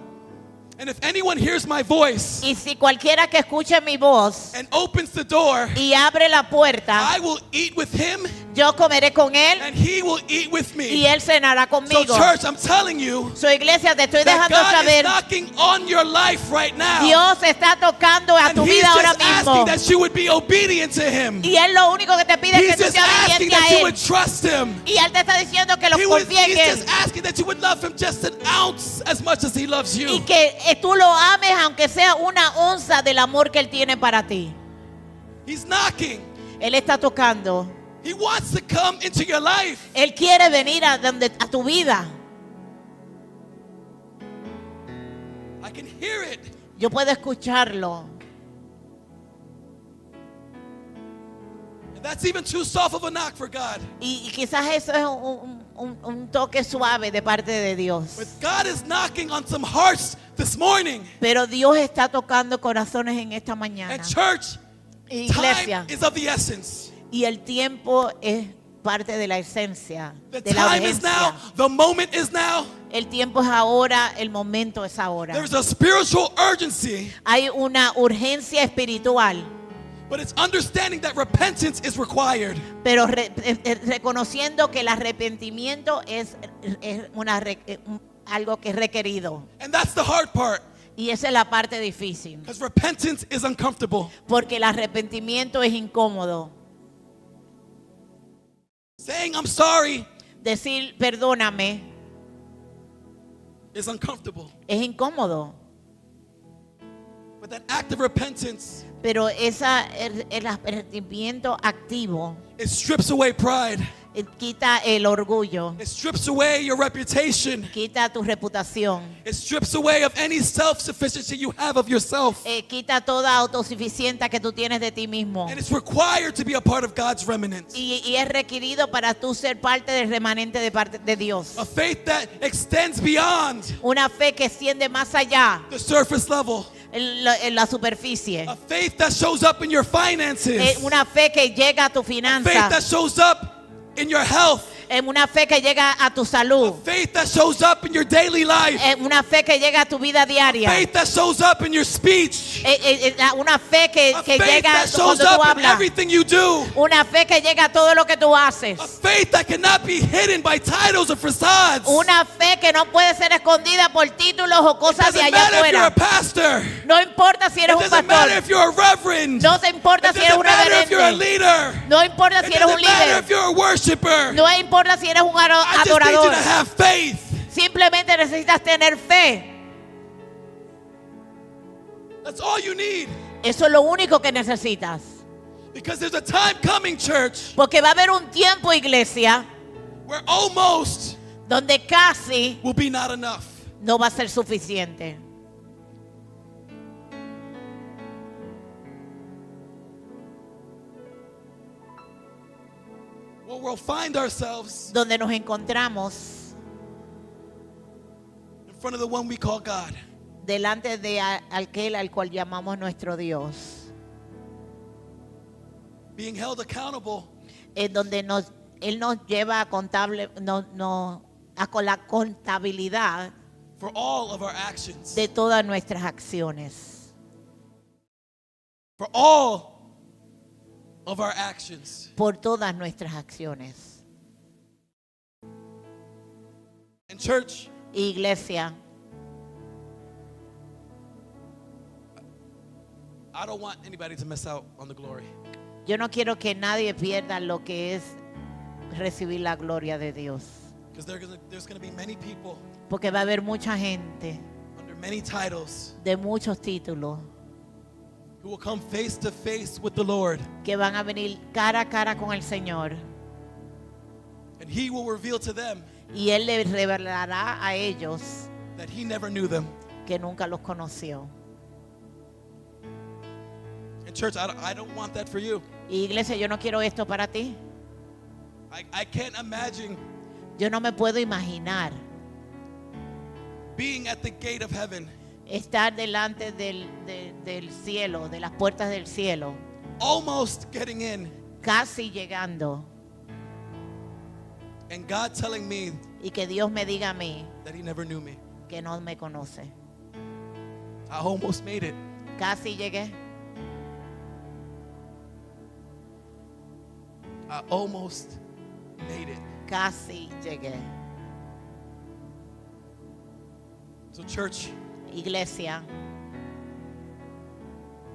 And if anyone hears my voice Y si cualquiera que escuche mi voz and opens the door, y abre la puerta, I will eat with him yo comeré con él and he will eat with y me. él cenará So conmigo. church, I'm telling you So, iglesia, te estoy that dejando God is saber, knocking on your life right now. Dios está tocando a And tu he's vida ahora just asking mismo. that you would be obedient to him. Y él lo único que te pide es He's que tú just seas asking obediente that a you él. would trust him. Y él te está diciendo que lo confíes He's en él. just asking that you would love him just an ounce as much as he loves Y you. que tú lo ames aunque sea una onza del amor que él tiene para ti. He's knocking. Él está tocando. He wants to come into your life. Él quiere venir a tu vida. I can hear it. Yo puedo escucharlo. And that's even too soft of a knock for God. Y quizás eso es un toque suave de parte de Dios. But God is knocking on some hearts this morning. Pero Dios está tocando corazones en esta mañana. And church, Iglesia. time is of the essence. Y el tiempo es parte de la esencia, The de la time is now. urgencia. The moment is now. El tiempo es ahora, el momento es ahora. There's a spiritual urgency, Hay una urgencia espiritual, but it's understanding that repentance is required. pero reconociendo que el arrepentimiento es algo que es requerido. And that's the hard part, Y esa es la parte difícil, because repentance is uncomfortable. porque el arrepentimiento es incómodo. Saying I'm sorry Decir perdóname is uncomfortable. es incómodo, But that act of repentance, pero el arrepentimiento activo it strips away pride. quita el orgullo, It strips away your reputation. quita tu reputación, It strips away of any self-sufficiency you have of yourself. quita toda autosuficiencia que tú tienes de ti mismo. And it's required to be a part of God's remnant. Y es requerido para tú ser parte del remanente de parte de Dios. A faith that extends beyond Una fe que extiende más allá the surface level. en la superficie. A faith that shows up in your finances. Una fe que llega a tu Faith finanza. that shows up in your health. Una fe que llega a tu salud. Faith that shows up in your daily life. Una fe que llega a tu vida diaria. Faith that shows up in your speech. Una fe que A faith llega that shows cuando tú up in hablas. everything you do. Una fe que llega a todo lo que tú haces. A faith that cannot be hidden by titles or facades. Una fe que no puede ser escondida por títulos o It cosas de doesn't allá matter if you're a afuera. pastor. No importa si It eres un doesn't matter pastor. if you're a reverend. No te importa It si eres doesn't un matter if you're a reverente. leader. No importa It si eres un doesn't matter líder. if you're a worshiper. No importa importa si eres un I just need you adorador. to have faith. Simplemente necesitas tener fe. That's all you need. Eso es lo único que necesitas. Because there's a time coming, church, Porque va a haber un tiempo, iglesia, where almost donde casi will be not enough. no va a ser suficiente. Where we'll find ourselves Donde nos encontramos in front of the one we call God. delante de aquel al cual llamamos nuestro Dios. Being held accountable En donde Él nos lleva a con la contabilidad for all of our actions. de todas nuestras acciones. For all of our actions. Por todas nuestras acciones. And church, Iglesia, I don't want anybody to miss out on the glory. yo no quiero que nadie pierda lo que es recibir la gloria de Dios. Because there's going to be many people Porque va a haber mucha gente under many titles de muchos títulos who will come face to face with the Lord. que van a venir cara a cara con el Señor. And He will reveal to them Y Él les revelará a ellos that He never knew them. que nunca los conoció. And church, I don't want that for you. Y iglesia, yo no quiero esto para ti. I can't imagine Yo no me puedo imaginar being at the gate of heaven, estar delante del cielo, de las puertas del cielo, almost getting in, casi llegando, and God telling me y que Dios me diga a mí that He never knew me. que no me conoce. I almost made it. Casi llegué. I almost made it. Casi llegué. So church, Iglesia,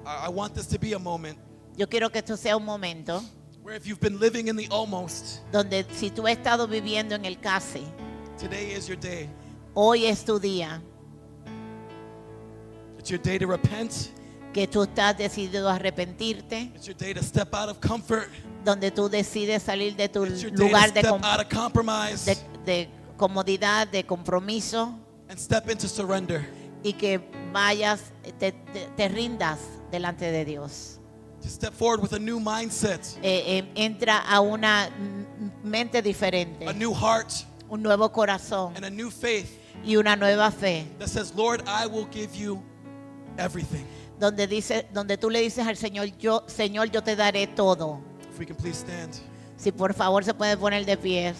I want this to be a moment yo quiero que esto sea un momento where if you've been living in the almost, donde si tú has estado viviendo en el casi, today is your day. hoy es tu día, It's your day to repent. que tú estás decidido a arrepentirte, It's your day to step out of comfort. donde tú decides salir de tu It's your day to lugar de, step out of compromise de comodidad, de compromiso, and step into surrender. y que vayas, te rindas delante de Dios. To step forward with a new mindset, Entra a una mente diferente, a new heart, un nuevo corazón and a new faith y una nueva fe, that says, Lord, I will give you everything. donde tú le dices al Señor, Señor, yo te daré todo. If we can please stand. Si por favor se puede poner de pies.